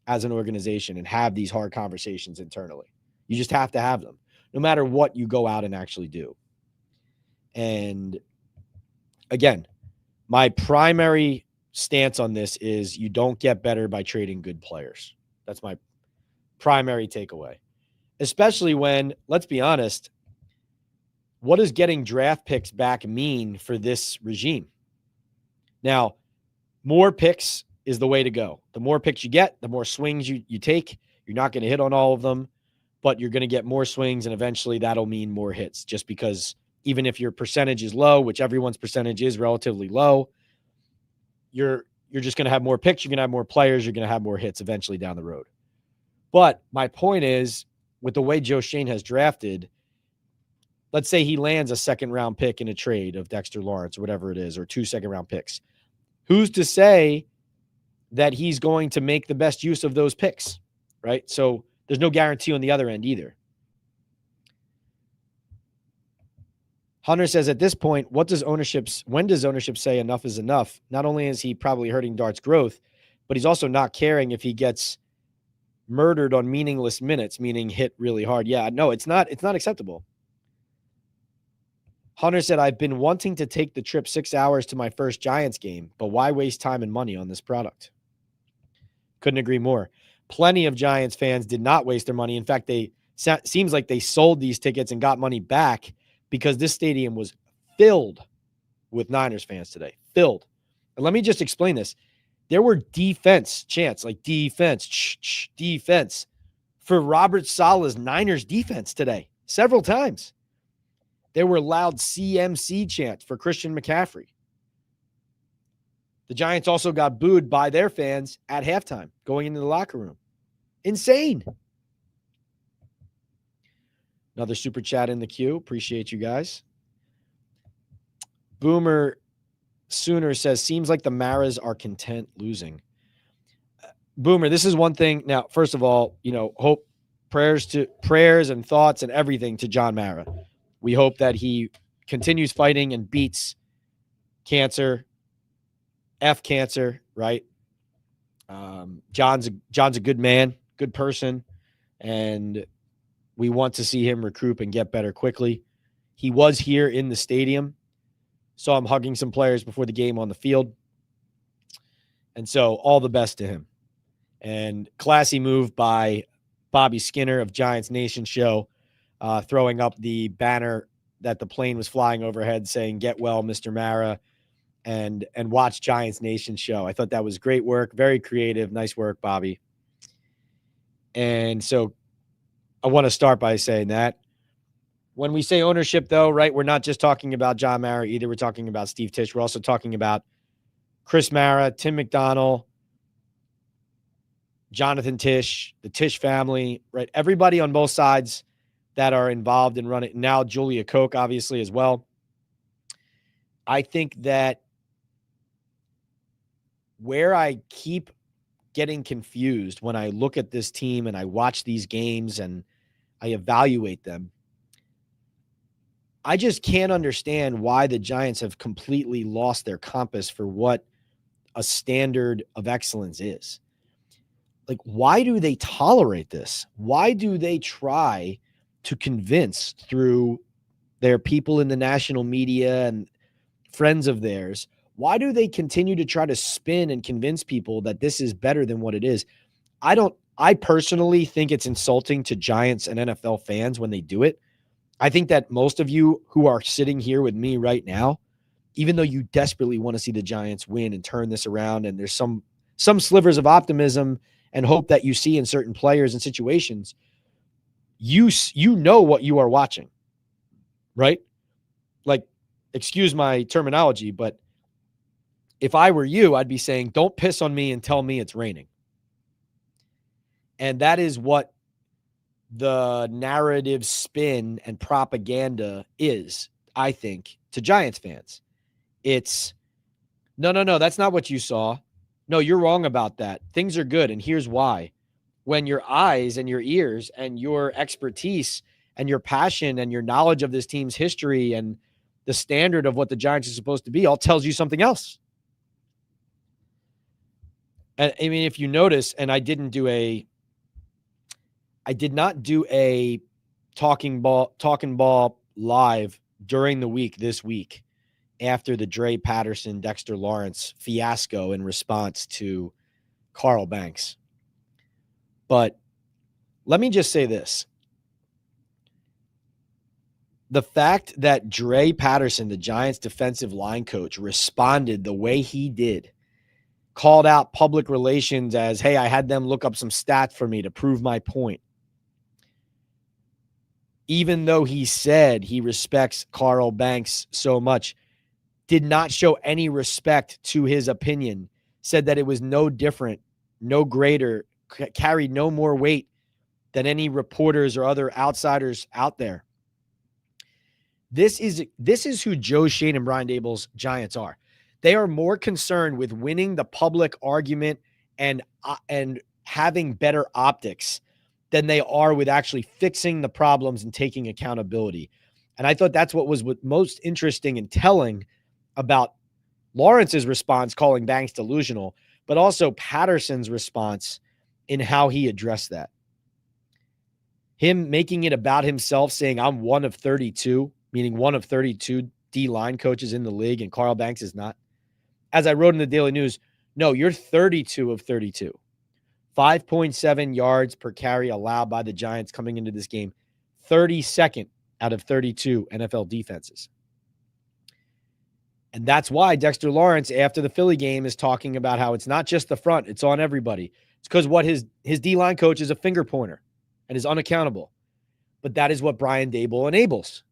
as an organization and have these hard conversations internally. You just have to have them, no matter what you go out and actually do. And again, my primary stance on this is you don't get better by trading good players. That's my primary takeaway, especially when, let's be honest, what does getting draft picks back mean for this regime? Now, more picks is the way to go. The more picks you get, the more swings you take. You're not going to hit on all of them, but you're going to get more swings, and eventually that'll mean more hits, just because even if your percentage is low, which everyone's percentage is relatively low, you're just going to have more picks. You're going to have more players. You're going to have more hits eventually down the road. But my point is, with the way Joe Schoen has drafted, let's say he lands a second-round pick in a trade of Dexter Lawrence or whatever it is, or 2 second-round picks. Who's to say that he's going to make the best use of those picks, right? So there's no guarantee on the other end either. Hunter says, at this point, when does ownership say enough is enough? Not only is he probably hurting Dart's growth, but he's also not caring if he gets murdered on meaningless minutes, meaning hit really hard. Yeah, no, it's not acceptable. Hunter said, I've been wanting to take the trip 6 hours to my first Giants game, but why waste time and money on this product? Couldn't agree more. Plenty of Giants fans did not waste their money. In fact, seems like they sold these tickets and got money back, because this stadium was filled with Niners fans today. Filled. And let me just explain this. There were defense chants, like defense, defense, for Robert Saleh's Niners defense today, several times. There were loud CMC chants for Christian McCaffrey. The Giants also got booed by their fans at halftime going into the locker room. Insane. Another super chat in the queue. Appreciate you guys. Boomer Sooner says, seems like the Maras are content losing. Boomer, this is one thing. Now, first of all, hope, prayers and thoughts and everything to John Mara. We hope that he continues fighting and beats cancer, cancer, right? John's a good man, good person, and we want to see him recruit and get better quickly. He was here in the stadium, so I'm hugging some players before the game on the field. And so all the best to him. And classy move by Bobby Skinner of Giants Nation Show, throwing up the banner that the plane was flying overhead saying, "Get well, Mr. Mara," and watch Giants Nation Show. I thought that was great work. Very creative. Nice work, Bobby. And so I want to start by saying that when we say ownership, though, right, we're not just talking about John Mara either. We're talking about Steve Tisch. We're also talking about Chris Mara, Tim McDonald, Jonathan Tisch, the Tisch family, right? Everybody on both sides that are involved in running. Now Julia Koch, obviously, as well. I think that where I keep getting confused when I look at this team and I watch these games and I evaluate them, I just can't understand why the Giants have completely lost their compass for what a standard of excellence is. Like, why do they tolerate this? Why do they try to convince through their people in the national media and friends of theirs? Why do they continue to try to spin and convince people that this is better than what it is? I personally think it's insulting to Giants and NFL fans when they do it. I think that most of you who are sitting here with me right now, even though you desperately want to see the Giants win and turn this around, and there's some slivers of optimism and hope that you see in certain players and situations, you know what you are watching, right? Like, excuse my terminology, but if I were you, I'd be saying, don't piss on me and tell me it's raining. And that is what the narrative spin and propaganda is, I think, to Giants fans. It's, no, that's not what you saw. No, you're wrong about that. Things are good, and here's why. When your eyes and your ears and your expertise and your passion and your knowledge of this team's history and the standard of what the Giants are supposed to be all tells you something else. And I mean, if you notice, and I did not do a talking ball live during the week this week after the Dre Patterson, Dexter Lawrence fiasco in response to Carl Banks. But let me just say this. The fact that Dre Patterson, the Giants defensive line coach, responded the way he did, called out public relations as, hey, I had them look up some stats for me to prove my point. Even though he said he respects Carl Banks so much, did not show any respect to his opinion, said that it was no different, no greater, carried no more weight than any reporters or other outsiders out there. This is who Joe Schoen and Brian Daboll's Giants are. They are more concerned with winning the public argument and having better optics than they are with actually fixing the problems and taking accountability. And I thought that's what was most interesting and telling about Lawrence's response, calling Banks delusional, but also Patterson's response in how he addressed that. Him making it about himself, saying, I'm one of 32, meaning one of 32 D-line coaches in the league, and Carl Banks is not. As I wrote in the Daily News, no, you're 32 of 32. 5.7 yards per carry allowed by the Giants coming into this game. 32nd out of 32 NFL defenses. And that's why Dexter Lawrence, after the Philly game, is talking about how it's not just the front, it's on everybody. It's because what his D-line coach is a finger pointer and is unaccountable. But that is what Brian Daboll enables.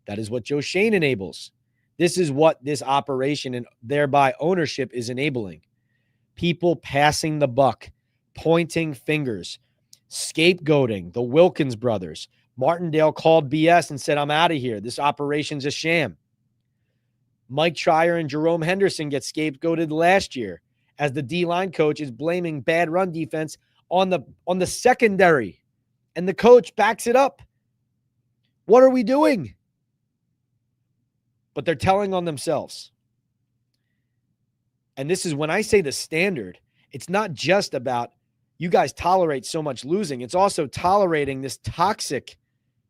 That is what Joe Schoen enables. This is what this operation and thereby ownership is enabling. People passing the buck, pointing fingers, scapegoating the Wilkins brothers. Martindale called BS and said, I'm out of here. This operation's a sham. Mike Trier and Jerome Henderson get scapegoated last year as the D-line coach is blaming bad run defense on the secondary, and the coach backs it up. What are we doing? But they're telling on themselves. And this is when I say the standard, it's not just about you guys tolerate so much losing. It's also tolerating this toxic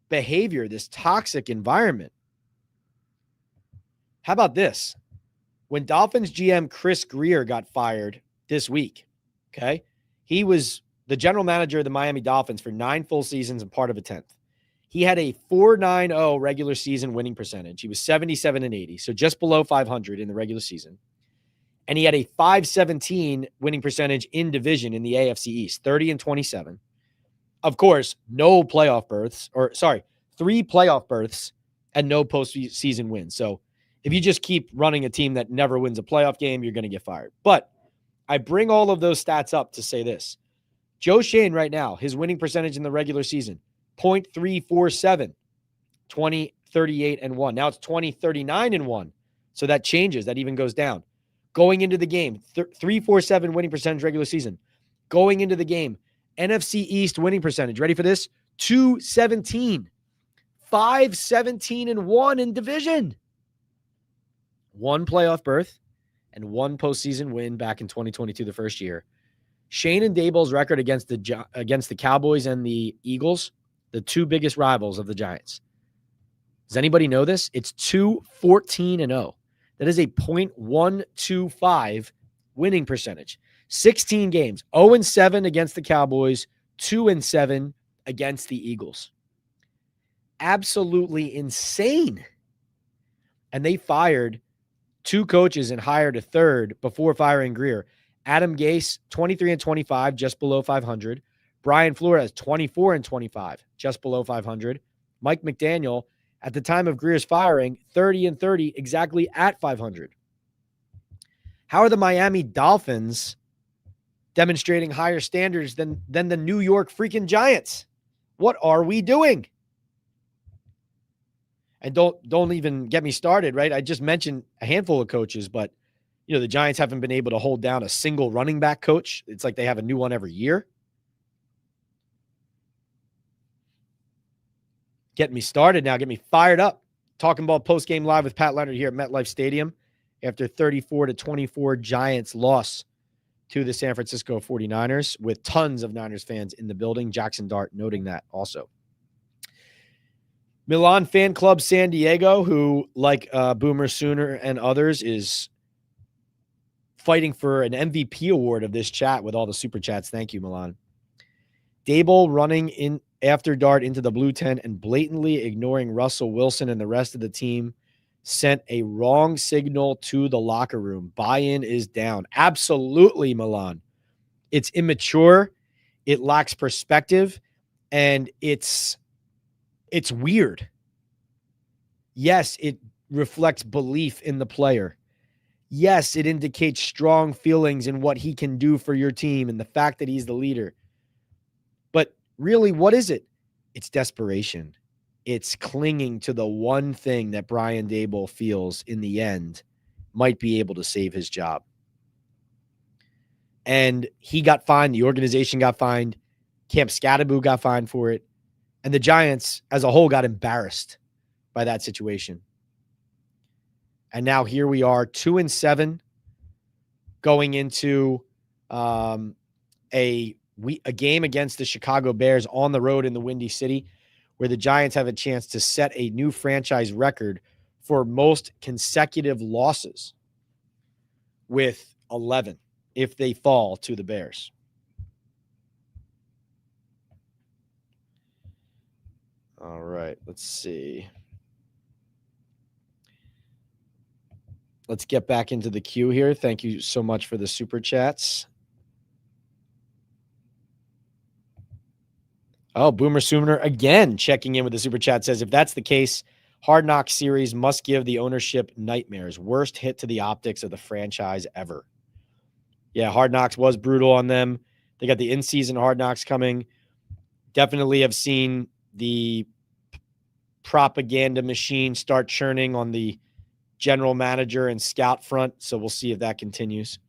behavior, this toxic environment. How about this? When Dolphins GM Chris Greer got fired this week, okay, he was the general manager of the Miami Dolphins for 9 full seasons and part of a 10th. He had a 4.90 regular season winning percentage. He was 77-80, so just below 500 in the regular season. And he had a 5.17 winning percentage in division in the AFC East, 30-27. Of course, no playoff berths, 3 playoff berths and no postseason wins. So if you just keep running a team that never wins a playoff game, you're going to get fired. But I bring all of those stats up to say this. Joe Shane right now, his winning percentage in the regular season, 0.347, 20-38-1. Now it's 20-39-1. So that changes. That even goes down. Going into the game, 347 winning percentage regular season. Going into the game, NFC East winning percentage. Ready for this? 217. 5-17-1 in division. One playoff berth and one postseason win back in 2022, the first year. Shane and Daboll's record against the Cowboys and the Eagles, the two biggest rivals of the Giants. Does anybody know this? It's 2-14-0. That is a .125 winning percentage. 16 games, 0-7 against the Cowboys, 2-7 against the Eagles. Absolutely insane. And they fired two coaches and hired a third before firing Greer. Adam Gase, 23-25, just below 500. Brian Flores, 24-25, just below 500. Mike McDaniel, at the time of Greer's firing, 30-30, exactly at 500. How are the Miami Dolphins demonstrating higher standards than the New York freaking Giants? What are we doing? And don't even get me started, right? I just mentioned a handful of coaches, but the Giants haven't been able to hold down a single running back coach. It's like they have a new one every year. Get me started now. Get me fired up. Talking about Postgame Live with Pat Leonard here at MetLife Stadium after 34-24 Giants loss to the San Francisco 49ers with tons of Niners fans in the building. Jackson Dart noting that also. Milan Fan Club San Diego, who, like Boomer Sooner and others, is fighting for an MVP award of this chat with all the super chats. Thank you, Milan. Daboll running in after Dart into the blue tent and blatantly ignoring Russell Wilson and the rest of the team sent a wrong signal to the locker room. Buy-in is down. Absolutely, Milan. It's immature. It lacks perspective, and it's weird. Yes, it reflects belief in the player. Yes, it indicates strong feelings in what he can do for your team and the fact that he's the leader. But really, what is it? It's desperation. It's clinging to the one thing that Brian Daboll feels in the end might be able to save his job. And he got fined. The organization got fined. Camp Scattaboo got fined for it. And the Giants as a whole got embarrassed by that situation. And now here we are, 2-7, going into a game against the Chicago Bears on the road in the Windy City, where the Giants have a chance to set a new franchise record for most consecutive losses with 11 if they fall to the Bears. All right, let's see. Let's get back into the queue here. Thank you so much for the super chats. Oh, Boomer Sooner again checking in with the super chat says, if that's the case, Hard Knocks series must give the ownership nightmares. Worst hit to the optics of the franchise ever. Yeah, Hard Knocks was brutal on them. They got the in-season Hard Knocks coming. Definitely have seen the propaganda machine start churning on the general manager and scout front. So we'll see if that continues.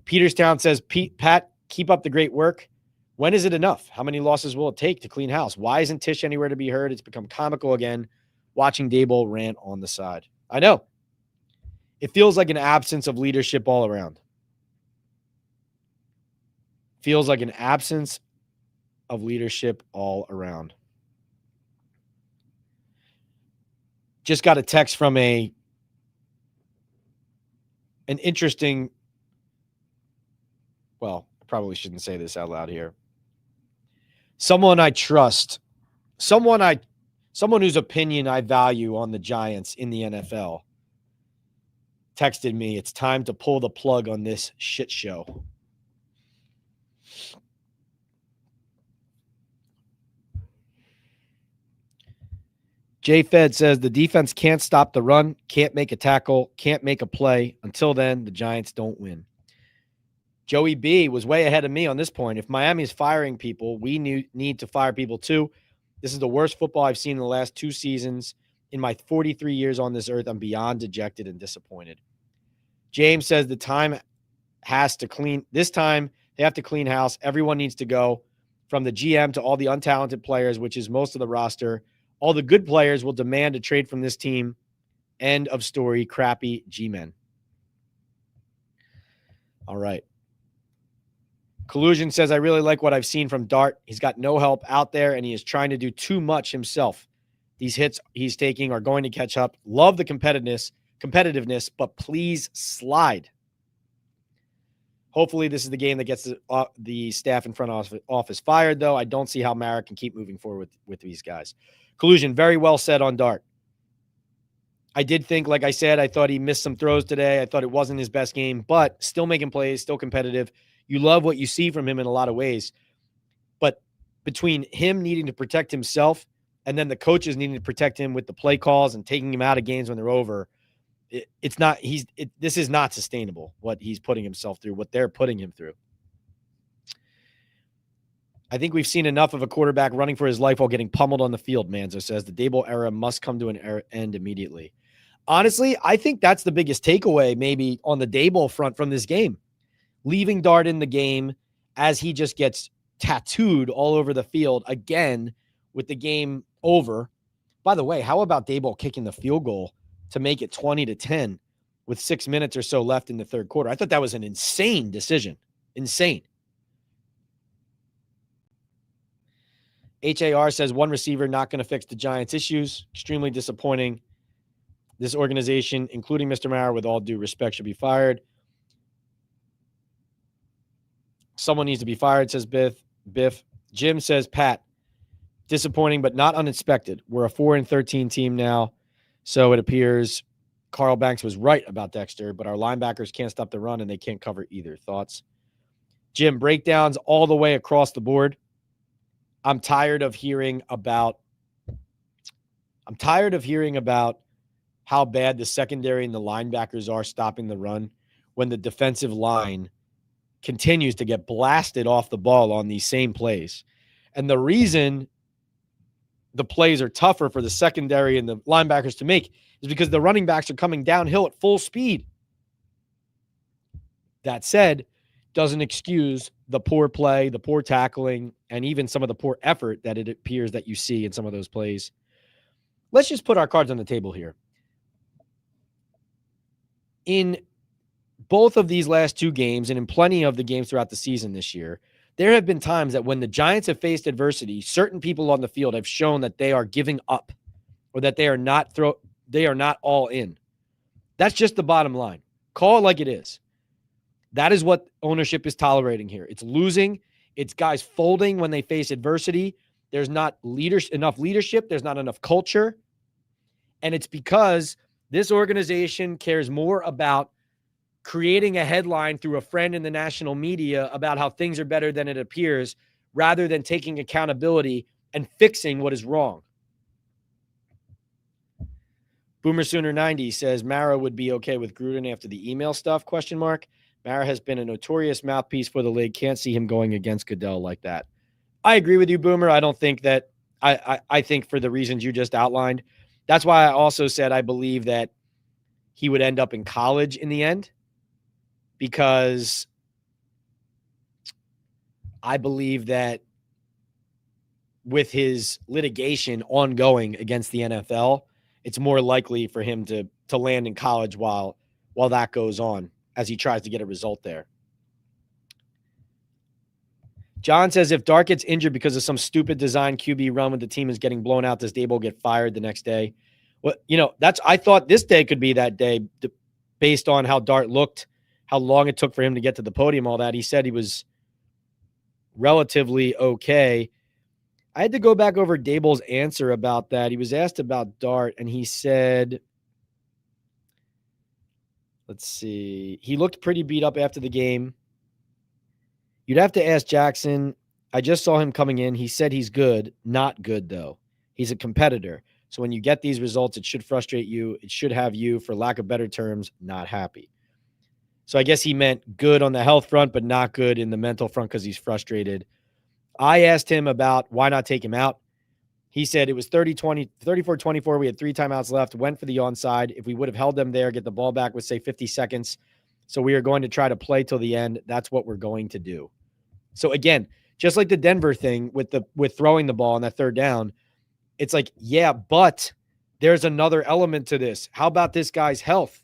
Peterstown says, Pat, keep up the great work. When is it enough? How many losses will it take to clean house? Why isn't Tisch anywhere to be heard? It's become comical again watching Daboll rant on the side. I know. It feels like an absence of leadership all around. Feels like an absence of leadership all around. Just got a text from an interesting, well, I probably shouldn't say this out loud here. Someone I trust, someone whose opinion I value on the Giants in the NFL texted me, it's time to pull the plug on this shit show. Jay Fed says the defense can't stop the run, can't make a tackle, can't make a play. Until then, the Giants don't win. Joey B was way ahead of me on this point. If Miami is firing people, we need to fire people too. This is the worst football I've seen in the last 2 seasons. In my 43 years on this earth, I'm beyond dejected and disappointed. James says the time has to clean. This time, they have to clean house. Everyone needs to go, from the GM to all the untalented players, which is most of the roster. All the good players will demand a trade from this team. End of story. Crappy G-men. All right. Collusion says, I really like what I've seen from Dart. He's got no help out there, and he is trying to do too much himself. These hits he's taking are going to catch up. Love the competitiveness, but please slide. Hopefully this is the game that gets the staff in front office fired, though. I don't see how Mara can keep moving forward with these guys. Collusion, very well said on Dart. I did think, like I said, I thought he missed some throws today. I thought it wasn't his best game, but still making plays, still competitive. You love what you see from him in a lot of ways. But between him needing to protect himself and then the coaches needing to protect him with the play calls and taking him out of games when they're over, this is not sustainable, what he's putting himself through, what they're putting him through. I think we've seen enough of a quarterback running for his life while getting pummeled on the field, Manzo says. The Daboll era must come to an end immediately. Honestly, I think that's the biggest takeaway maybe on the Daboll front from this game. Leaving Dart in the game as he just gets tattooed all over the field again with the game over. By the way, how about Daboll kicking the field goal to make it 20-10 with 6 minutes or so left in the third quarter? I thought that was an insane decision. Insane. HAR says one receiver not going to fix the Giants' issues. Extremely disappointing. This organization, including Mr. Mara, with all due respect, should be fired. Someone needs to be fired, says Biff. Jim says, Pat, disappointing but not unexpected. We're a 4-13 team now, so it appears Carl Banks was right about Dexter, but our linebackers can't stop the run and they can't cover either. Thoughts? Jim, breakdowns all the way across the board. I'm tired of hearing about how bad the secondary and the linebackers are stopping the run when the defensive line continues to get blasted off the ball on these same plays. And the reason the plays are tougher for the secondary and the linebackers to make is because the running backs are coming downhill at full speed. That said, doesn't excuse the poor play, the poor tackling, and even some of the poor effort that it appears that you see in some of those plays. Let's just put our cards on the table here. In both of these last 2 games and in plenty of the games throughout the season this year, there have been times that when the Giants have faced adversity, certain people on the field have shown that they are giving up or that they are not all in. That's just the bottom line. Call it like it is. That is what ownership is tolerating here. It's losing. It's guys folding when they face adversity. There's not enough leadership. There's not enough culture. And it's because this organization cares more about creating a headline through a friend in the national media about how things are better than it appears, rather than taking accountability and fixing what is wrong. Boomer Sooner 90 says Mara would be okay with Gruden after the email stuff, ? Mara has been a notorious mouthpiece for the league. Can't see him going against Goodell like that. I agree with you, Boomer. I don't think that I think for the reasons you just outlined. That's why I also said I believe that he would end up in college in the end, because I believe that with his litigation ongoing against the NFL, it's more likely for him to land in college while that goes on, as he tries to get a result there. John says, if Dart gets injured because of some stupid design QB run when the team is getting blown out, does Daboll get fired the next day? Well, I thought this day could be that day based on how Dart looked, how long it took for him to get to the podium, all that. He said he was relatively okay. I had to go back over Daboll's answer about that. He was asked about Dart, and he said, let's see, he looked pretty beat up after the game. You'd have to ask Jackson. I just saw him coming in. He said he's good. Not good, though. He's a competitor. So when you get these results, it should frustrate you. It should have you, for lack of better terms, not happy. So I guess he meant good on the health front, but not good in the mental front because he's frustrated. I asked him about why not take him out. He said it was 34-24. We had 3 timeouts left, went for the onside. If we would have held them there, get the ball back with, say, 50 seconds. So we are going to try to play till the end. That's what we're going to do. So again, just like the Denver thing with throwing the ball on that third down, it's like, yeah, but there's another element to this. How about this guy's health?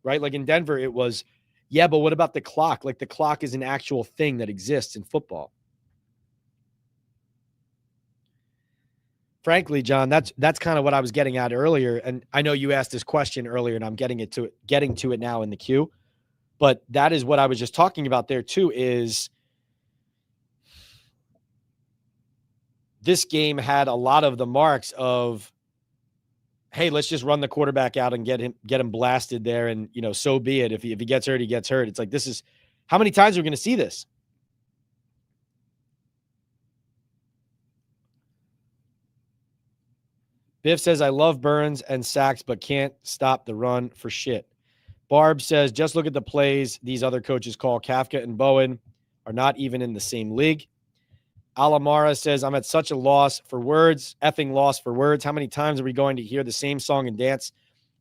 Right? Like in Denver, it was, yeah, but what about the clock? Like the clock is an actual thing that exists in football. Frankly, John, that's kind of what I was getting at earlier. And I know you asked this question earlier, and I'm getting to it now in the queue. But that is what I was just talking about there too, is this game had a lot of the marks of, hey, let's just run the quarterback out and get him blasted there. And, so be it. If he gets hurt, he gets hurt. It's like, this is how many times are we going to see this? Biff says, I love Burns and sacks, but can't stop the run for shit. Barb says, just look at the plays these other coaches call. Kafka and Bowen are not even in the same league. Alamara says, I'm at such a loss for words, effing loss for words. How many times are we going to hear the same song and dance?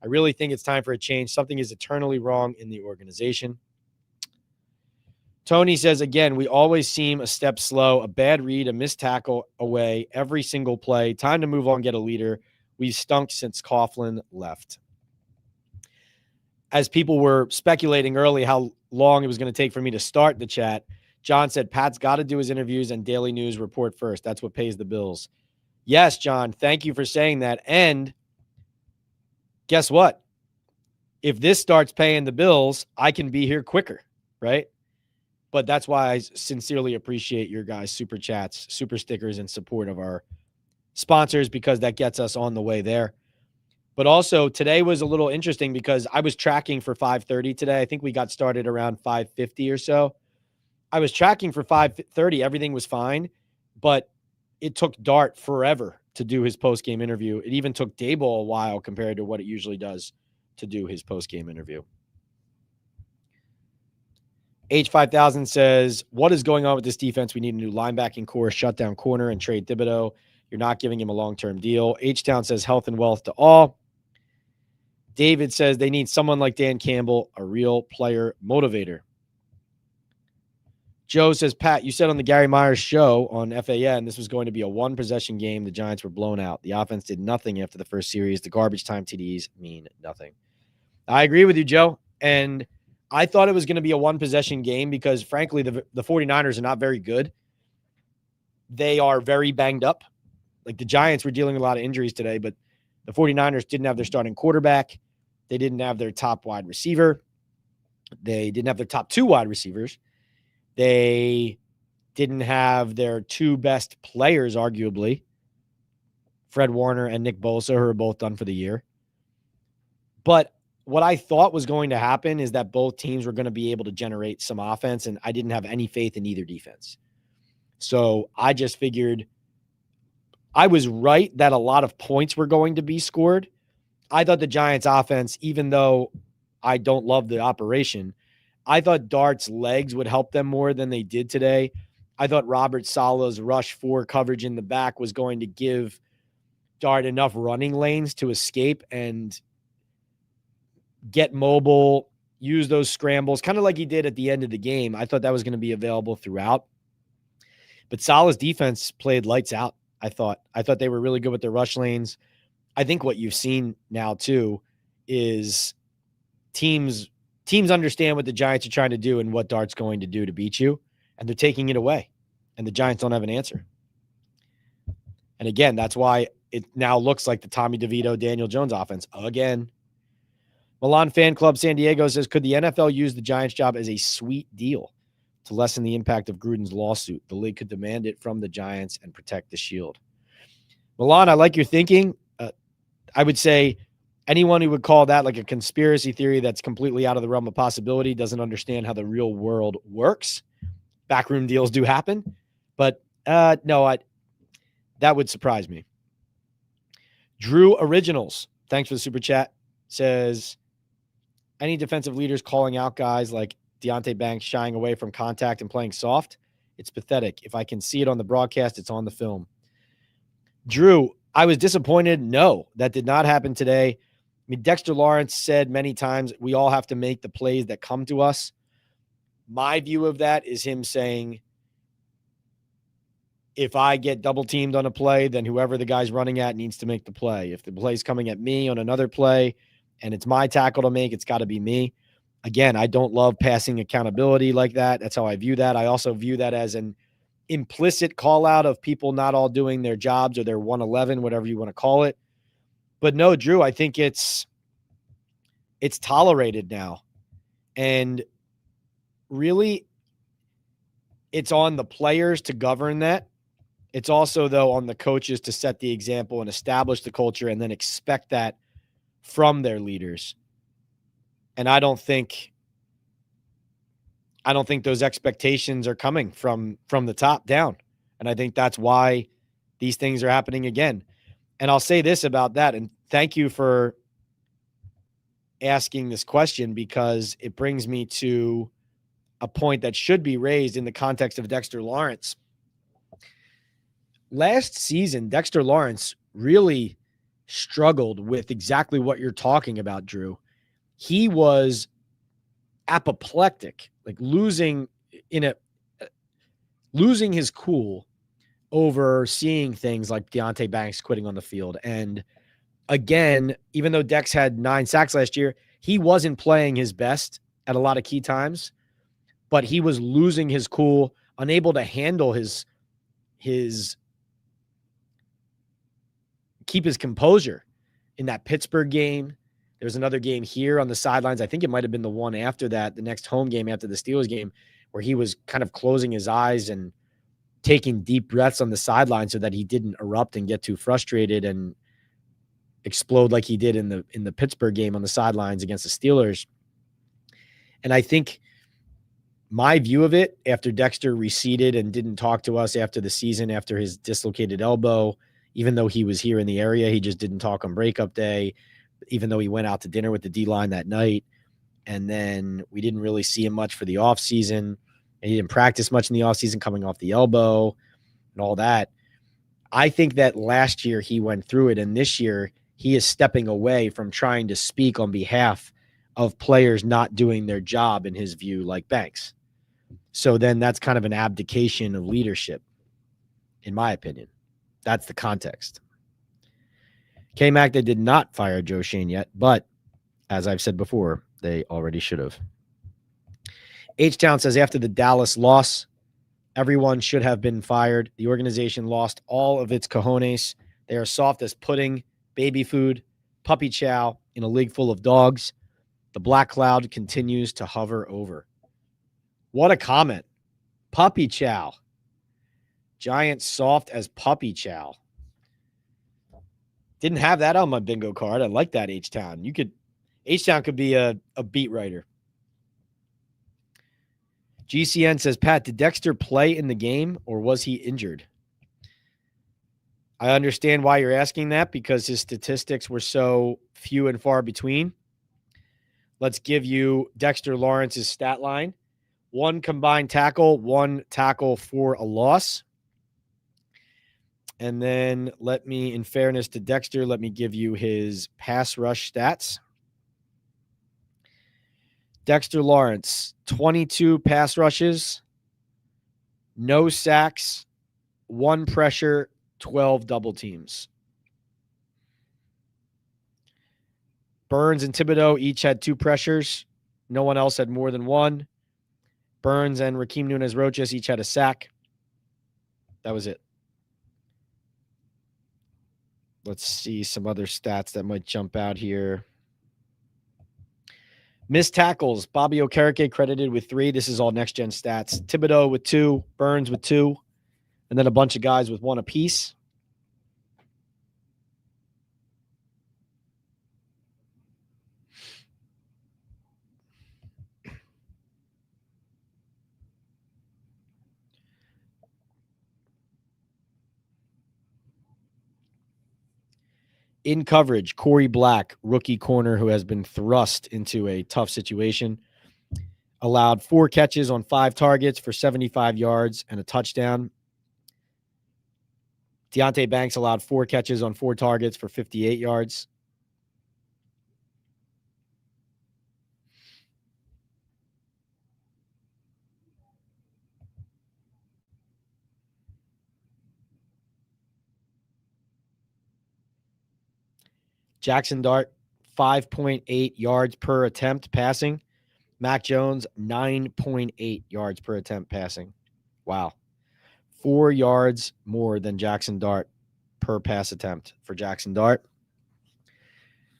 I really think it's time for a change. Something is eternally wrong in the organization. Tony says, again, we always seem a step slow, a bad read, a missed tackle away every single play. Time to move on, get a leader. We've stunk since Coughlin left. As people were speculating early how long it was going to take for me to start the chat, John said, Pat's got to do his interviews and daily news report first. That's what pays the bills. Yes, John, thank you for saying that. And guess what? If this starts paying the bills, I can be here quicker, right? But that's why I sincerely appreciate your guys' super chats, super stickers, and support of our sponsors, because that gets us on the way there. But also today was a little interesting because I was tracking for 5:30 today. I think we got started around 5:50 or so. I was tracking for 5:30. Everything was fine, but it took Dart forever to do his post-game interview. It even took Daboll a while compared to what it usually does to do his post-game interview. H5000 says, what is going on with this defense? We need a new linebacking core, shutdown corner, and trade Thibodeau. You're not giving him a long-term deal. H-Town says, health and wealth to all. David says they need someone like Dan Campbell, a real player motivator. Joe says, Pat, you said on the Gary Myers show on FAN this was going to be a one-possession game. The Giants were blown out. The offense did nothing after the first series. The garbage time TDs mean nothing. I agree with you, Joe. And I thought it was going to be a one-possession game because, frankly, the 49ers are not very good. They are very banged up. Like the Giants were dealing with a lot of injuries today, but the 49ers didn't have their starting quarterback. They didn't have their top wide receiver. They didn't have their top 2 wide receivers. They didn't have their 2 best players, arguably, Fred Warner and Nick Bosa, who are both done for the year. But what I thought was going to happen is that both teams were going to be able to generate some offense, and I didn't have any faith in either defense. So I just figured I was right that a lot of points were going to be scored. I thought the Giants offense, even though I don't love the operation, I thought Dart's legs would help them more than they did today. I thought Robert Saleh's rush 4 coverage in the back was going to give Dart enough running lanes to escape and get mobile, use those scrambles, kind of like he did at the end of the game. I thought that was going to be available throughout. But Saleh's defense played lights out, I thought. I thought they were really good with their rush lanes. I think what you've seen now, too, is teams understand what the Giants are trying to do and what Dart's going to do to beat you, and they're taking it away. And the Giants don't have an answer. And again, that's why it now looks like the Tommy DeVito, Daniel Jones offense again. Milan Fan Club San Diego says, could the NFL use the Giants job as a sweet deal to lessen the impact of Gruden's lawsuit? The league could demand it from the Giants and protect the shield. Milan, I like your thinking. I would say anyone who would call that like a conspiracy theory that's completely out of the realm of possibility doesn't understand how the real world works. Backroom deals do happen, but no, that would surprise me. Drew Originals, thanks for the super chat, says, Any defensive leaders calling out guys like Deonte Banks shying away from contact and playing soft, it's pathetic. If I can see it on the broadcast, it's on the film. Drew, I was disappointed. No, that did not happen today. I mean, Dexter Lawrence said many times, we all have to make the plays that come to us. My view of that is him saying, if I get double teamed on a play, then whoever the guy's running at needs to make the play. If the play's coming at me on another play and it's my tackle to make, it's got to be me. Again, I don't love passing accountability like that. That's how I view that. I also view that as an implicit call out of people not all doing their jobs or their 111, whatever you want to call it. But no, Drew, I think it's tolerated now. And really, it's on the players to govern that. It's also, though, on the coaches to set the example and establish the culture and then expect that from their leaders. And I don't think those expectations are coming from the top down. And I think that's why these things are happening again. And I'll say this about that, and thank you for asking this question, because it brings me to a point that should be raised in the context of Dexter Lawrence. Last season, Dexter Lawrence really struggled with exactly what you're talking about, Drew. He was apoplectic, like losing his cool over seeing things like Deonte Banks quitting on the field. And again, even though Dex had 9 sacks last year, he wasn't playing his best at a lot of key times, but he was losing his cool, unable to handle his keep his composure in that Pittsburgh game. There's another game here on the sidelines. I think it might have been the one after that, the next home game after the Steelers game, where he was kind of closing his eyes and taking deep breaths on the sideline so that he didn't erupt and get too frustrated and explode like he did in the Pittsburgh game on the sidelines against the Steelers. And I think my view of it, after Dexter receded and didn't talk to us after the season, after his dislocated elbow, even though he was here in the area, he just didn't talk on breakup day, even though he went out to dinner with the D-line that night. And then we didn't really see him much for the offseason. And he didn't practice much in the offseason coming off the elbow and all that. I think that last year he went through it, and this year he is stepping away from trying to speak on behalf of players not doing their job, in his view, like Banks. So then that's kind of an abdication of leadership, in my opinion. That's the context. K-Mac, they did not fire Joe Shane yet, but as I've said before, they already should have. H-Town says, after the Dallas loss, everyone should have been fired. The organization lost all of its cojones. They are soft as pudding, baby food, puppy chow in a league full of dogs. The black cloud continues to hover over. What a comment. Puppy chow. Giants soft as puppy chow. Didn't have that on my bingo card. I like that, H-Town. H-Town could be a beat writer. GCN says, Pat, did Dexter play in the game or was he injured? I understand why you're asking that, because his statistics were so few and far between. Let's give you Dexter Lawrence's stat line. 1 combined tackle, 1 tackle for a loss. And then in fairness to Dexter, let me give you his pass rush stats. Dexter Lawrence, 22 pass rushes, no sacks, 1 pressure, 12 double teams. Burns and Thibodeau each had 2 pressures. No one else had more than 1. Burns and Rakeem Nunez-Roches each had a sack. That was it. Let's see some other stats that might jump out here. Missed tackles. Bobby Okereke credited with 3. This is all next-gen stats. Thibodeau with 2. Burns with 2. And then a bunch of guys with 1 apiece. In coverage, Corey Black, rookie corner who has been thrust into a tough situation, allowed 4 catches on 5 targets for 75 yards and a touchdown. Deonte Banks allowed 4 catches on 4 targets for 58 yards. Jackson Dart, 5.8 yards per attempt passing. Mac Jones, 9.8 yards per attempt passing. Wow. 4 yards more than Jackson Dart per pass attempt for Jackson Dart.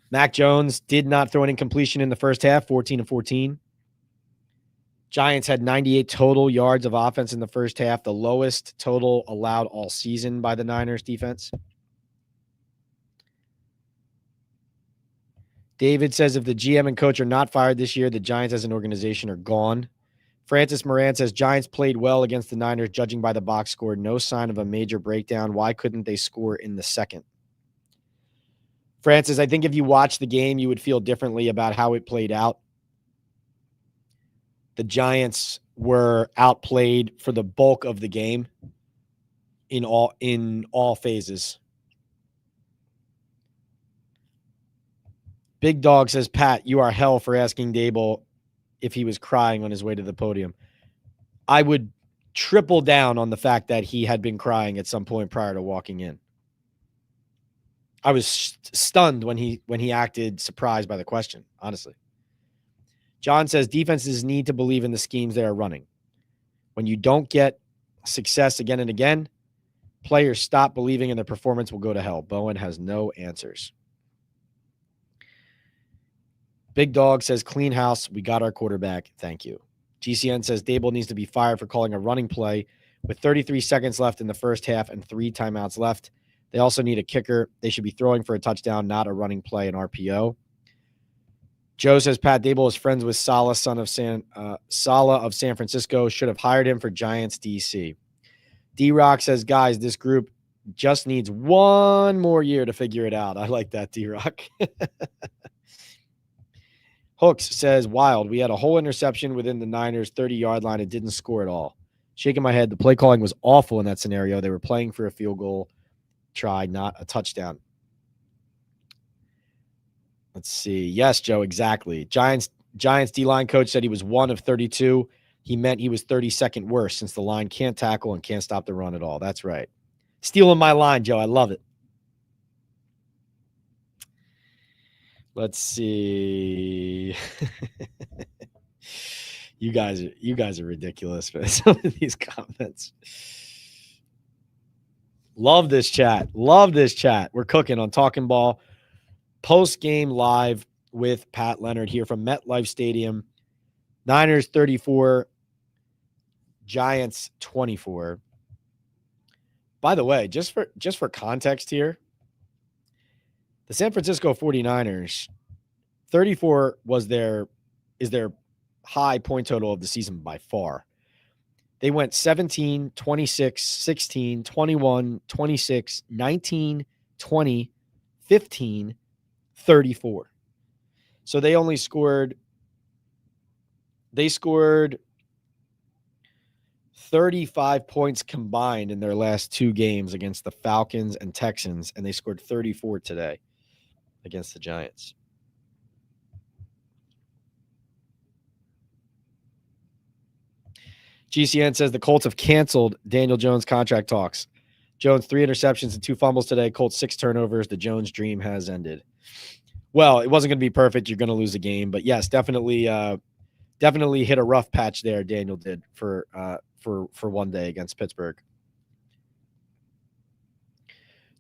Mac Jones did not throw an incompletion in the first half, 14-14. Giants had 98 total yards of offense in the first half, the lowest total allowed all season by the Niners defense. David says if the GM and coach are not fired this year, the Giants as an organization are gone. Francis Moran says Giants played well against the Niners, judging by the box score. No sign of a major breakdown. Why couldn't they score in the second? Francis, I think if you watch the game, you would feel differently about how it played out. The Giants were outplayed for the bulk of the game in all phases. Big Dog says, Pat, you are hell for asking Daboll if he was crying on his way to the podium. I would triple down on the fact that he had been crying at some point prior to walking in. I was stunned when he acted surprised by the question, honestly. John says defenses need to believe in the schemes they are running. When you don't get success again and again, players stop believing and their performance will go to hell. Bowen has no answers. Big Dog says, clean house. We got our quarterback. Thank you. GCN says Daboll needs to be fired for calling a running play with 33 seconds left in the first half and 3 timeouts left. They also need a kicker. They should be throwing for a touchdown, not a running play, an RPO. Joe says Pat Daboll is friends with Saleh, Saleh of San Francisco. Should have hired him for Giants DC. D-Rock says, guys, this group just needs one more year to figure it out. I like that, D-Rock. Hooks says, wild. We had a whole interception within the Niners' 30-yard line and didn't score at all. Shaking my head. The play calling was awful in that scenario. They were playing for a field goal try, not a touchdown. Let's see. Yes, Joe, exactly. Giants D-line coach said he was 1 of 32. He meant he was 32nd worst since the line can't tackle and can't stop the run at all. That's right. Stealing my line, Joe. I love it. Let's see. You guys are ridiculous for some of these comments. Love this chat. We're cooking on Talking Ball. Post-game live with Pat Leonard here from MetLife Stadium. Niners 34, Giants 24. By the way, just for context here, the San Francisco 49ers, 34 is their high point total of the season by far. They went 17, 26, 16, 21, 26, 19, 20, 15, 34. So they scored 35 points combined in their last 2 games against the Falcons and Texans, and they scored 34 today against the Giants. GCN says the Colts have canceled Daniel Jones contract talks. Jones 3 interceptions and 2 fumbles today. Colts 6 turnovers. The Jones dream has ended. Well, it wasn't going to be perfect. You're going to lose the game, but yes, definitely hit a rough patch there. Daniel did for one day against Pittsburgh.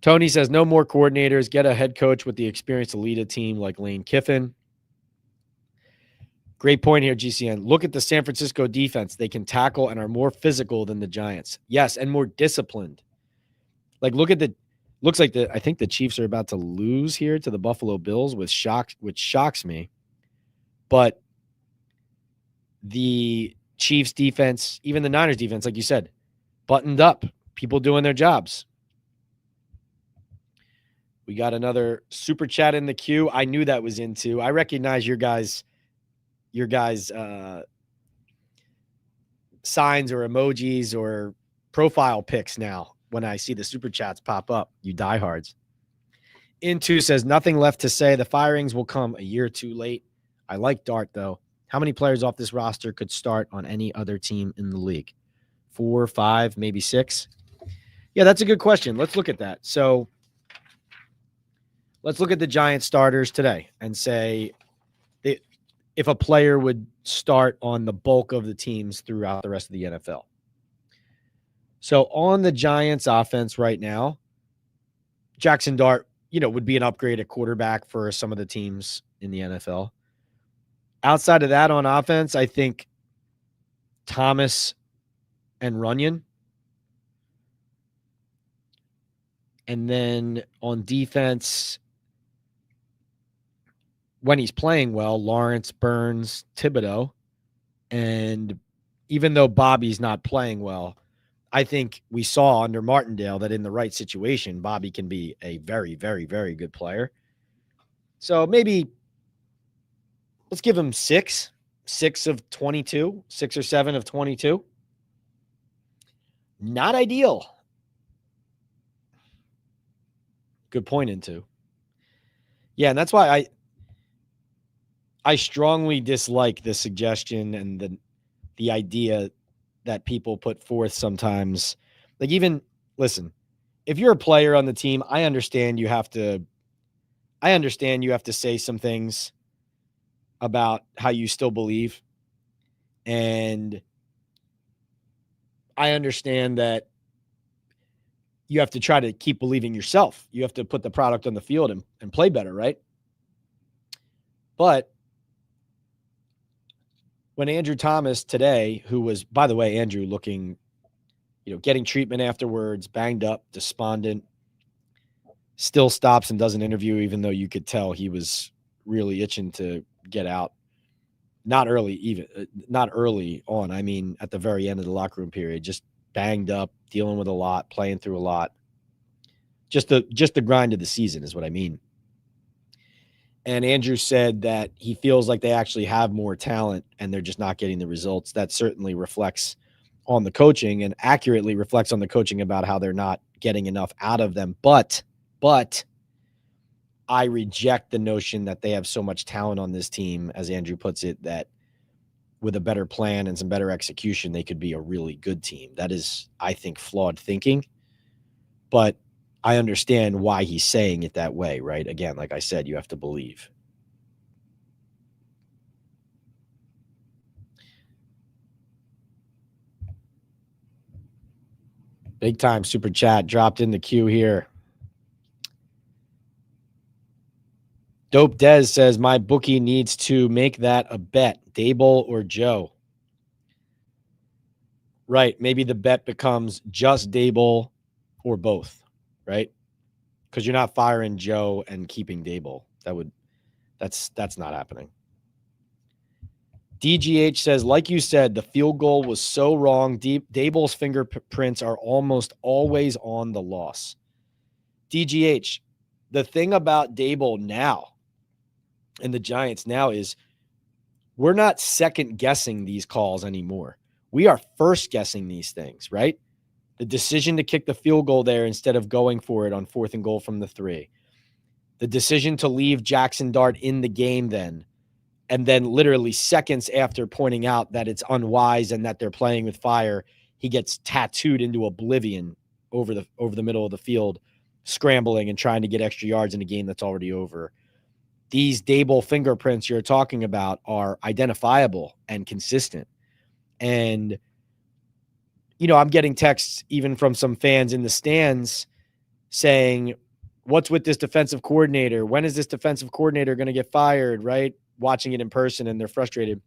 Tony says no more coordinators. Get a head coach with the experience to lead a team like Lane Kiffin. Great point here, GCN. Look at the San Francisco defense. They can tackle and are more physical than the Giants. Yes, and more disciplined. Like, I think the Chiefs are about to lose here to the Buffalo Bills, which shocks me. But the Chiefs defense, even the Niners defense, like you said, buttoned up. People doing their jobs. We got another super chat in the queue. I knew that was into. I recognize your guys' signs or emojis or profile pics now when I see the super chats pop up, you diehards. Into says, nothing left to say. The firings will come a year too late. I like Dart, though. How many players off this roster could start on any other team in the league? 4, 5, maybe 6? Yeah, that's a good question. Let's look at that. So let's look at the Giants starters today and say if a player would start on the bulk of the teams throughout the rest of the NFL. So on the Giants offense right now, Jackson Dart, would be an upgrade at quarterback for some of the teams in the NFL. Outside of that on offense, I think Thomas and Runyon. And then on defense, when he's playing well, Lawrence, Burns, Thibodeau. And even though Bobby's not playing well, I think we saw under Martindale that in the right situation, Bobby can be a very, very, very good player. So maybe let's give him 6 of 22, 6 or 7 of 22. Not ideal. Good point into. Yeah, and that's why I strongly dislike the suggestion and the idea that people put forth sometimes. Like, even listen, if you're a player on the team, I understand you have to say some things about how you still believe. And I understand that you have to try to keep believing yourself. You have to put the product on the field and play better, right? But when Andrew Thomas today, who was, by the way, Andrew looking, getting treatment afterwards, banged up, despondent, still stops and does an interview, even though you could tell he was really itching to get out. Not early on. I mean, at the very end of the locker room period, just banged up, dealing with a lot, playing through a lot. Just the grind of the season is what I mean. And Andrew said that he feels like they actually have more talent and they're just not getting the results. That certainly reflects on the coaching and accurately reflects on the coaching about how they're not getting enough out of them. But I reject the notion that they have so much talent on this team, as Andrew puts it, that with a better plan and some better execution, they could be a really good team. That is, I think, flawed thinking. But I understand why he's saying it that way, right? Again, like I said, you have to believe. Big time super chat dropped in the queue here. Dope Dez says, my bookie needs to make that a bet. Daboll or Joe? Right. Maybe the bet becomes just Daboll or both, right? Because you're not firing Joe and keeping Daboll. That's not happening. DGH says, like you said, the field goal was so wrong. Daboll's fingerprints are almost always on the loss. DGH, the thing about Daboll now and the Giants now is we're not second guessing these calls anymore. We are first guessing these things, right? The decision to kick the field goal there instead of going for it on 4th and goal from the 3. The decision to leave Jackson Dart in the game then. And then literally seconds after pointing out that it's unwise and that they're playing with fire, he gets tattooed into oblivion over the middle of the field, scrambling and trying to get extra yards in a game that's already over. These Daboll fingerprints you're talking about are identifiable and consistent. And, I'm getting texts even from some fans in the stands saying, what's with this defensive coordinator? When is this defensive coordinator going to get fired, right? Watching it in person, and they're frustrated.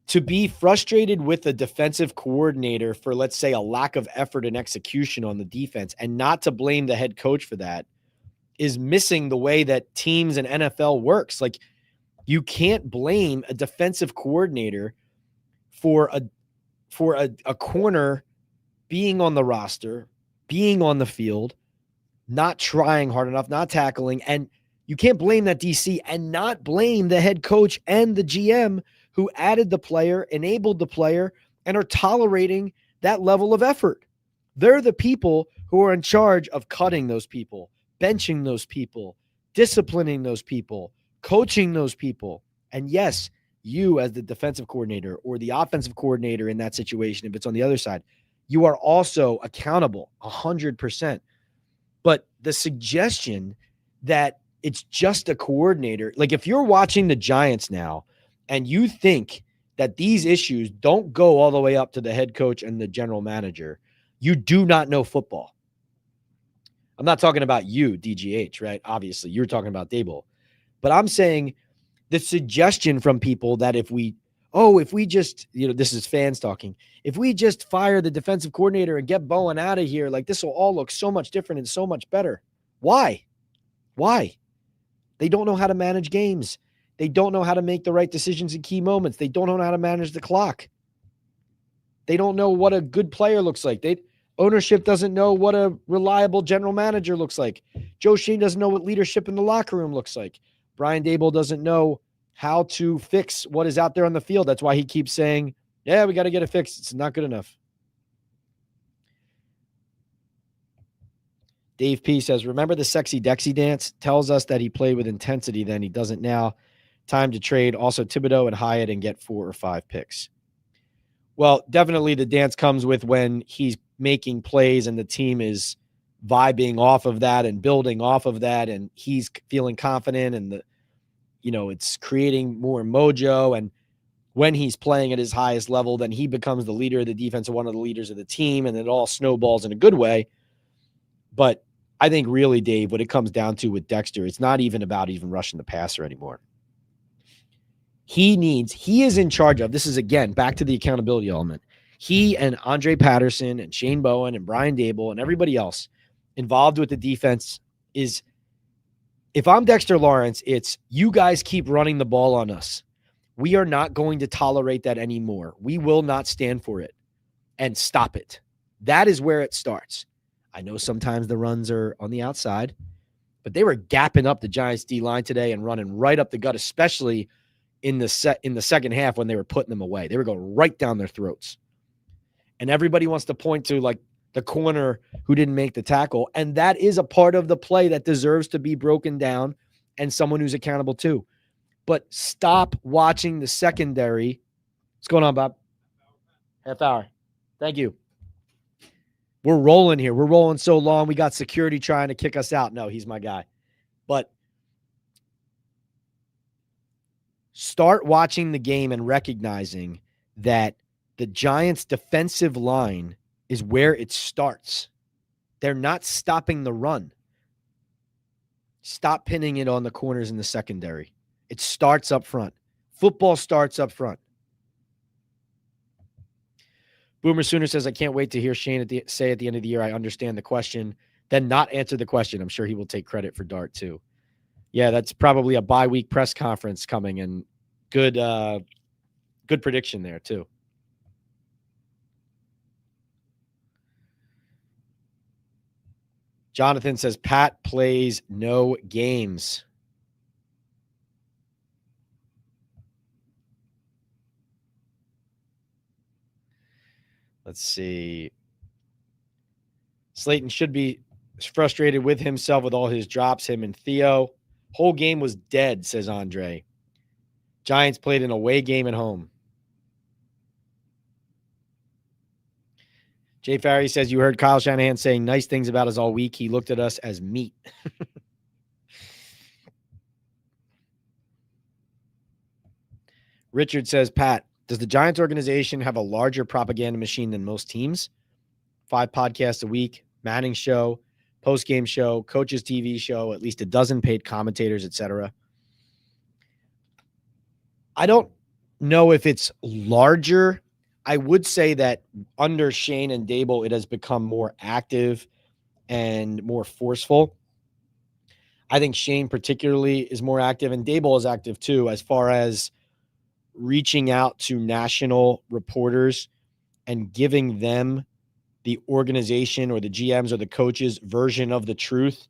To be frustrated with a defensive coordinator for, let's say, a lack of effort and execution on the defense and not to blame the head coach for that is missing the way that teams and NFL works. Like, you can't blame a defensive coordinator for a corner being on the roster, being on the field, not trying hard enough, not tackling. And you can't blame that DC and not blame the head coach and the GM who added the player, enabled the player, and are tolerating that level of effort. They're the people who are in charge of cutting those people, benching those people, disciplining those people, coaching those people. And yes, you as the defensive coordinator or the offensive coordinator in that situation, if it's on the other side, you are also accountable 100%. But the suggestion that it's just a coordinator, like if you're watching the Giants now and you think that these issues don't go all the way up to the head coach and the general manager, you do not know football. I'm not talking about you, DGH, right? Obviously, you're talking about Daboll. But I'm saying the suggestion from people that if we just, this is fans talking, if we just fire the defensive coordinator and get Bowen out of here, like this will all look so much different and so much better. Why? They don't know how to manage games. They don't know how to make the right decisions in key moments. They don't know how to manage the clock. They don't know what a good player looks like. Ownership doesn't know what a reliable general manager looks like. Joe Schoen doesn't know what leadership in the locker room looks like. Brian Daboll doesn't know how to fix what is out there on the field. That's why he keeps saying, yeah, we got to get it fixed. It's not good enough. Dave P says, remember the sexy Dexy dance? Tells us that he played with intensity then. He doesn't now. Time to trade also Thibodeau and Hyatt and get 4 or 5 picks. Well, definitely the dance comes with when he's making plays and the team is vibing off of that and building off of that, and he's feeling confident, and it's creating more mojo. And when he's playing at his highest level, then he becomes the leader of the defense and one of the leaders of the team, and it all snowballs in a good way. But I think really, Dave, what it comes down to with Dexter, it's not even about even rushing the passer anymore. He is in charge of, this is again, back to the accountability element. He and Andre Patterson and Shane Bowen and Brian Daboll and everybody else involved with the defense is, if I'm Dexter Lawrence, it's you guys keep running the ball on us. We are not going to tolerate that anymore. We will not stand for it, and stop it. That is where it starts. I know sometimes the runs are on the outside, but they were gapping up the Giants D-line today and running right up the gut, especially in the second half when they were putting them away. They were going right down their throats. And everybody wants to point to like the corner who didn't make the tackle. And that is a part of the play that deserves to be broken down and someone who's accountable too. But stop watching the secondary. What's going on, Bob? Half hour. Thank you. We're rolling here. We're rolling so long. We got security trying to kick us out. No, he's my guy. But start watching the game and recognizing that the Giants' defensive line is where it starts. They're not stopping the run. Stop pinning it on the corners in the secondary. It starts up front. Football starts up front. Boomer Sooner says, I can't wait to hear Shane say at the end of the year, I understand the question, then not answer the question. I'm sure he will take credit for Dart too. Yeah, that's probably a bye-week press conference coming, and good prediction there too. Jonathan says, Pat plays no games. Let's see. Slayton should be frustrated with himself with all his drops, him and Theo. Whole game was dead, says Andre. Giants played an away game at home. Jay Farry says, you heard Kyle Shanahan saying nice things about us all week. He looked at us as meat. Richard says, Pat, does the Giants organization have a larger propaganda machine than most teams? 5 podcasts a week, Manning show, post-game show, coaches TV show, at least a dozen paid commentators, etc. I don't know if it's larger. I would say that under Shane and Daboll, it has become more active and more forceful. I think Shane particularly is more active, and Daboll is active too, as far as reaching out to national reporters and giving them the organization or the GMs or the coaches' version of the truth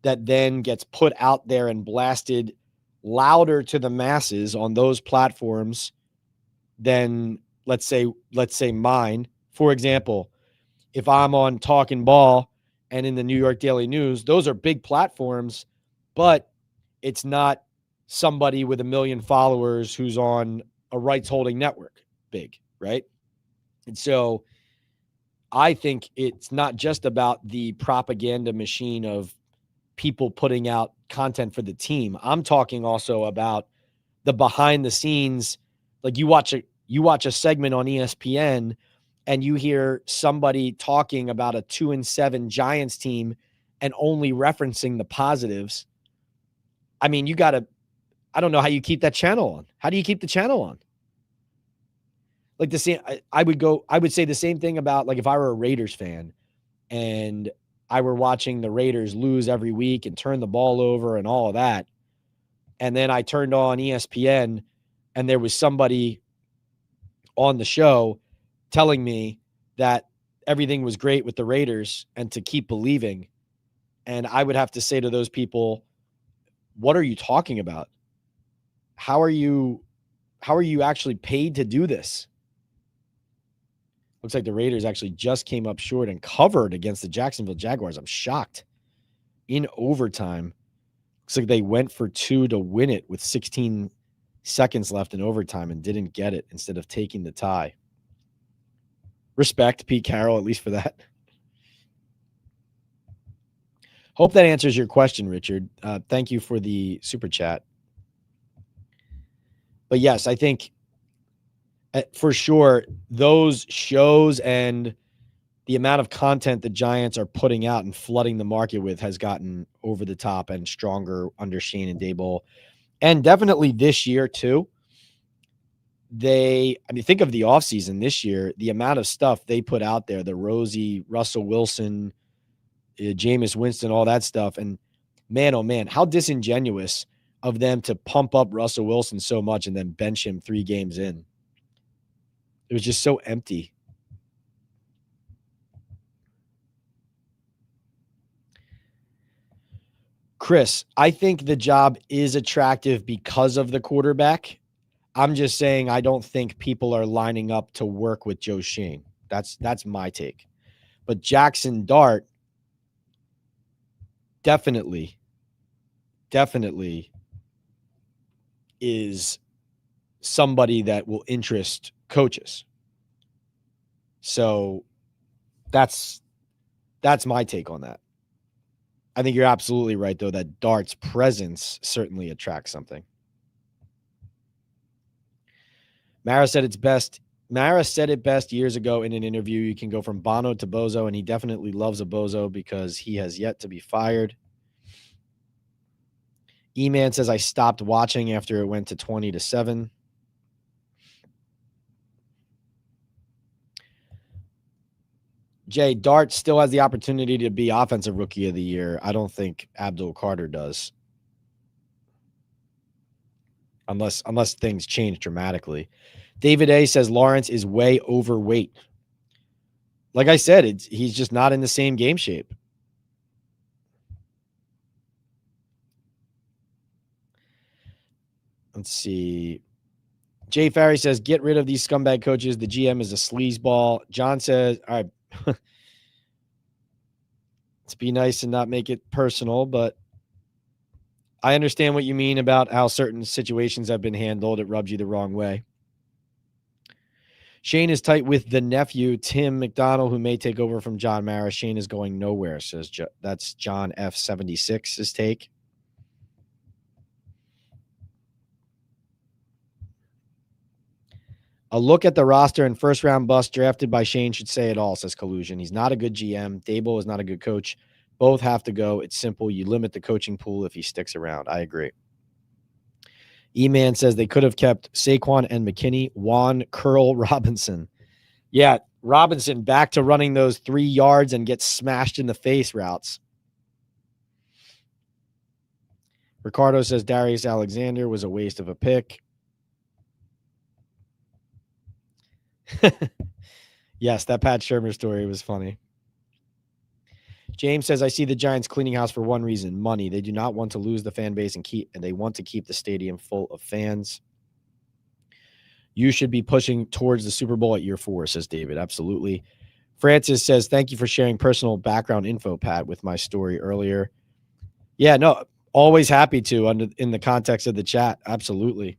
that then gets put out there and blasted louder to the masses on those platforms than let's say mine. For example, if I'm on Talking Ball and in the New York Daily News, those are big platforms, but it's not somebody with 1 million followers who's on a rights holding network big, right? And so I think it's not just about the propaganda machine of people putting out content for the team. I'm talking also about the behind the scenes. Like you watch a segment on ESPN and you hear somebody talking about a 2-7 Giants team and only referencing the positives. I mean, I don't know how you keep that channel on. How do you keep the channel on? Like the same, I would say the same thing about like if I were a Raiders fan and I were watching the Raiders lose every week and turn the ball over and all of that. And then I turned on ESPN and there was somebody on the show telling me that everything was great with the Raiders and to keep believing. And I would have to say to those people, what are you talking about? How are you actually paid to do this? Looks like the Raiders actually just came up short and covered against the Jacksonville Jaguars. I'm shocked. In overtime, looks like they went for 2 to win it with 16 seconds left in overtime and didn't get it instead of taking the tie. Respect, Pete Carroll, at least for that. Hope that answers your question, Richard. Thank you for the super chat. But yes, I think for sure those shows and the amount of content the Giants are putting out and flooding the market with has gotten over the top and stronger under Shane and Daboll. And definitely this year too. Think of the offseason this year, the amount of stuff they put out there, the Rosie, Russell Wilson, Jameis Winston, all that stuff. And man, oh man, how disingenuous of them to pump up Russell Wilson so much and then bench him 3 games in. It was just so empty. Chris, I think the job is attractive because of the quarterback. I'm just saying I don't think people are lining up to work with Joe Schoen. That's my take. But Jackson Dart definitely is somebody that will interest coaches. So that's my take on that. I think you're absolutely right, though, that Dart's presence certainly attracts something. Mara said it best years ago in an interview. You can go from Bono to Bozo, and he definitely loves a Bozo because he has yet to be fired. E-Man says, I stopped watching after it went to 20-7. Jay, Dart still has the opportunity to be offensive rookie of the year. I don't think Abdul Carter does. Unless things change dramatically. David A says Lawrence is way overweight. Like I said, he's just not in the same game shape. Let's see. Jay Farry says, get rid of these scumbag coaches. The GM is a sleazeball. John says, all right, let's be nice and not make it personal, but I understand what you mean about how certain situations have been handled. It rubs you the wrong way. Shane is tight with the nephew, Tim McDonald, who may take over from John Mara. Shane is going nowhere, says that's John F76's take. A look at the roster and first-round bust drafted by Shane should say it all, says Collusion. He's not a good GM. Daboll is not a good coach. Both have to go. It's simple. You limit the coaching pool if he sticks around. I agree. E-Man says they could have kept Saquon and McKinney. Juan Curl Robinson. Yeah, Robinson back to running those 3 yards and get smashed in the face routes. Ricardo says Darius Alexander was a waste of a pick. Yes, that Pat Shermer story was funny. James says, I see the Giants cleaning house for one reason, money. They do not want to lose the fan base and they want to keep the stadium full of fans. You should be pushing towards the Super Bowl at year 4, says David. Absolutely. Francis says, thank you for sharing personal background info, Pat, with my story earlier. Yeah, no, always happy to in the context of the chat. Absolutely.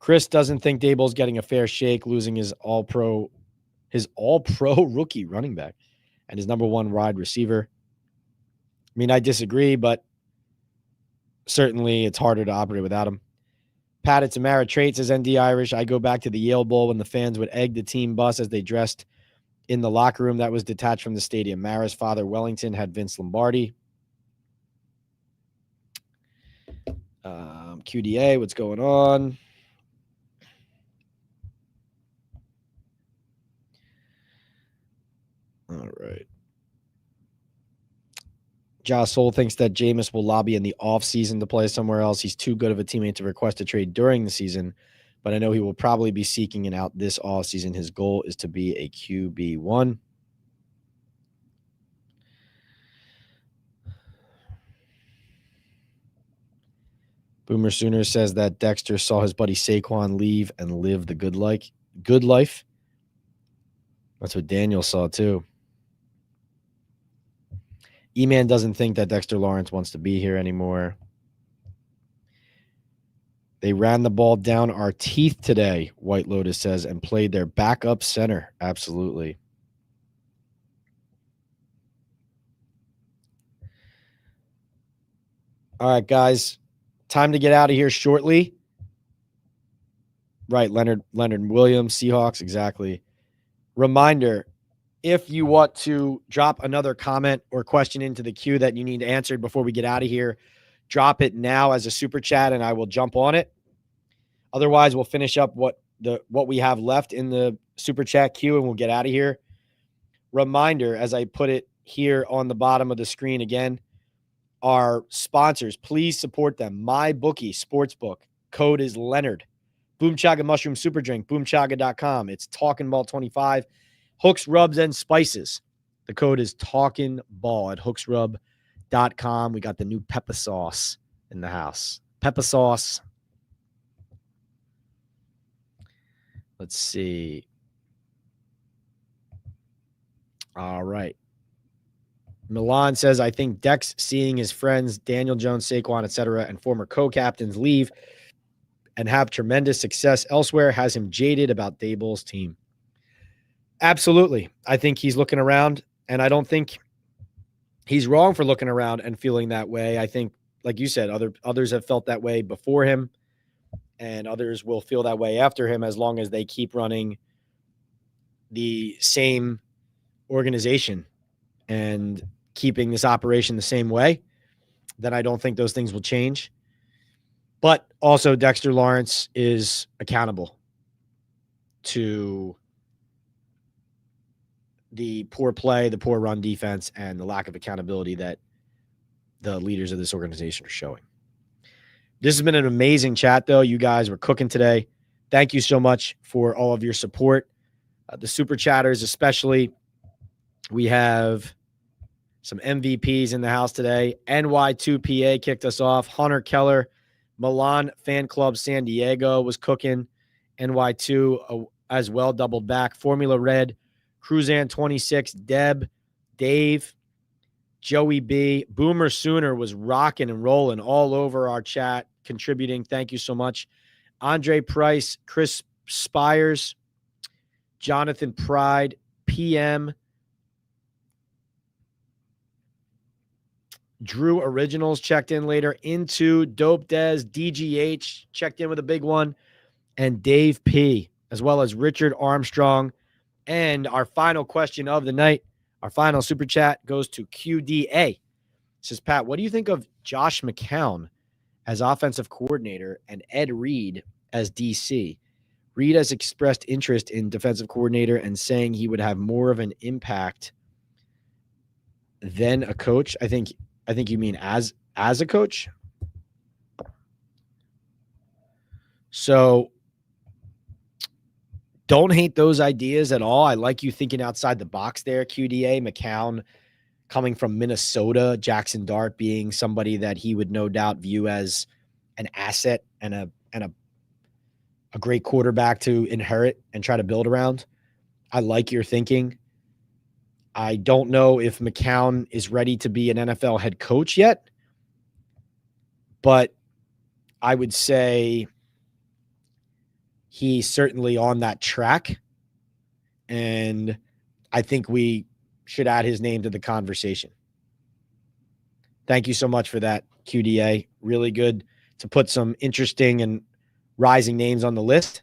Chris doesn't think Daboll's getting a fair shake, losing his all-pro rookie running back and his number 1 wide receiver. I mean, I disagree, but certainly it's harder to operate without him. Pat, it's Amara Trade, says ND Irish. I go back to the Yale Bowl when the fans would egg the team bus as they dressed in the locker room that was detached from the stadium. Mara's father, Wellington, had Vince Lombardi. QDA, what's going on? All right. Josh Soul thinks that Jameis will lobby in the offseason to play somewhere else. He's too good of a teammate to request a trade during the season, but I know he will probably be seeking an out this offseason. His goal is to be a QB1. Boomer Sooner says that Dexter saw his buddy Saquon leave and live the good life. That's what Daniel saw too. E-Man doesn't think that Dexter Lawrence wants to be here anymore. They ran the ball down our teeth today, White Lotus says, and played their backup center. Absolutely. All right, guys. Time to get out of here shortly. Right, Leonard Williams, Seahawks, exactly. Reminder, if you want to drop another comment or question into the queue that you need answered before we get out of here, drop it now as a super chat and I will jump on it. Otherwise, we'll finish up what we have left in the super chat queue and we'll get out of here. Reminder, as I put it here on the bottom of the screen again, our sponsors, please support them. MyBookie Sportsbook. Code is Leonard. Boom Chaga Mushroom Super Drink, boomchaga.com. It's Talkin' Ball 25. Hooks, Rubs, and Spices. The code is Talkin' Ball at hooksrub.com. We got the new pepper sauce in the house. Pepper sauce. Let's see. All right. Milan says, I think Dex seeing his friends, Daniel Jones, Saquon, etc., and former co-captains leave and have tremendous success elsewhere has him jaded about Daboll's team. Absolutely. I think he's looking around, and I don't think he's wrong for looking around and feeling that way. I think, like you said, others have felt that way before him, and others will feel that way after him as long as they keep running the same organization and keeping this operation the same way. Then I don't think those things will change. But also Dexter Lawrence is accountable to the poor play, the poor run defense, and the lack of accountability that the leaders of this organization are showing. This has been an amazing chat, though. You guys were cooking today. Thank you so much for all of your support. The super chatters, especially. We have some MVPs in the house today. NY2PA kicked us off. Hunter Keller, Milan Fan Club San Diego was cooking. NY2 as well, doubled back. Formula Red, Cruzan 26, Deb, Dave, Joey B. Boomer Sooner was rocking and rolling all over our chat, contributing. Thank you so much. Andre Price, Chris Spires, Jonathan Pride, PM, Drew Originals checked in later. Into Dope Des, DGH checked in with a big one, and Dave P, as well as Richard Armstrong. And our final question of the night, our final super chat goes to QDA. It says, Pat, what do you think of Josh McCown as offensive coordinator and Ed Reed as DC? Reed has expressed interest in defensive coordinator and saying he would have more of an impact than a coach. I think you mean as a coach. So don't hate those ideas at all. I like you thinking outside the box there, QDA. McCown coming from Minnesota, Jackson Dart being somebody that he would no doubt view as an asset and a great quarterback to inherit and try to build around. I like your thinking. I don't know if McCown is ready to be an NFL head coach yet, but I would say he's certainly on that track. And I think we should add his name to the conversation. Thank you so much for that, QDA. Really good to put some interesting and rising names on the list.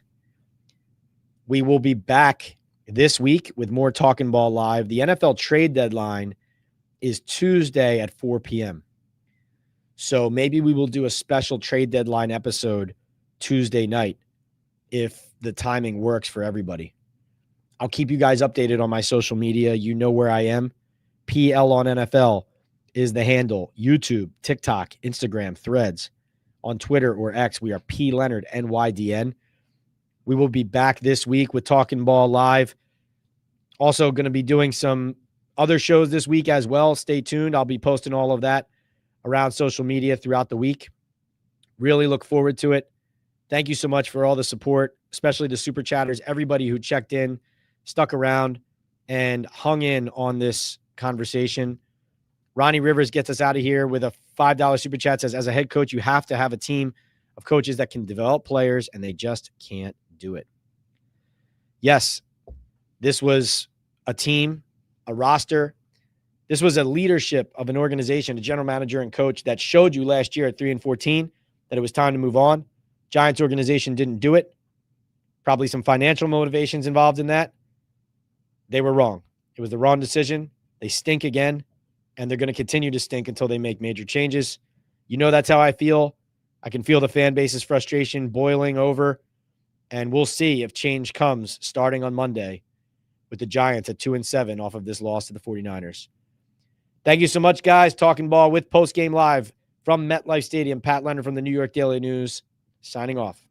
We will be back this week with more Talking Ball Live. The NFL trade deadline is Tuesday at 4 p.m. So maybe we will do a special trade deadline episode Tuesday night if the timing works for everybody. I'll keep you guys updated on my social media. You know where I am. PL on NFL is the handle. YouTube, TikTok, Instagram, Threads. On Twitter or X, we are P Leonard NYDN. We will be back this week with Talking Ball Live. Also going to be doing some other shows this week as well. Stay tuned. I'll be posting all of that around social media throughout the week. Really look forward to it. Thank you so much for all the support, especially the super chatters, everybody who checked in, stuck around, and hung in on this conversation. Ronnie Rivers gets us out of here with a $5 super chat. Says, as a head coach, you have to have a team of coaches that can develop players, and they just can't do it. Yes, this was a team, a roster. This was a leadership of an organization, a general manager and coach that showed you last year at 3-14 that it was time to move on. Giants organization didn't do it. Probably some financial motivations involved in that. They were wrong. It was the wrong decision. They stink again, and they're going to continue to stink until they make major changes. You know that's how I feel. I can feel the fan base's frustration boiling over, and we'll see if change comes starting on Monday with the Giants at 2-7 off of this loss to the 49ers. Thank you so much, guys. Talking Ball with Postgame Live from MetLife Stadium. Pat Leonard from the New York Daily News signing off.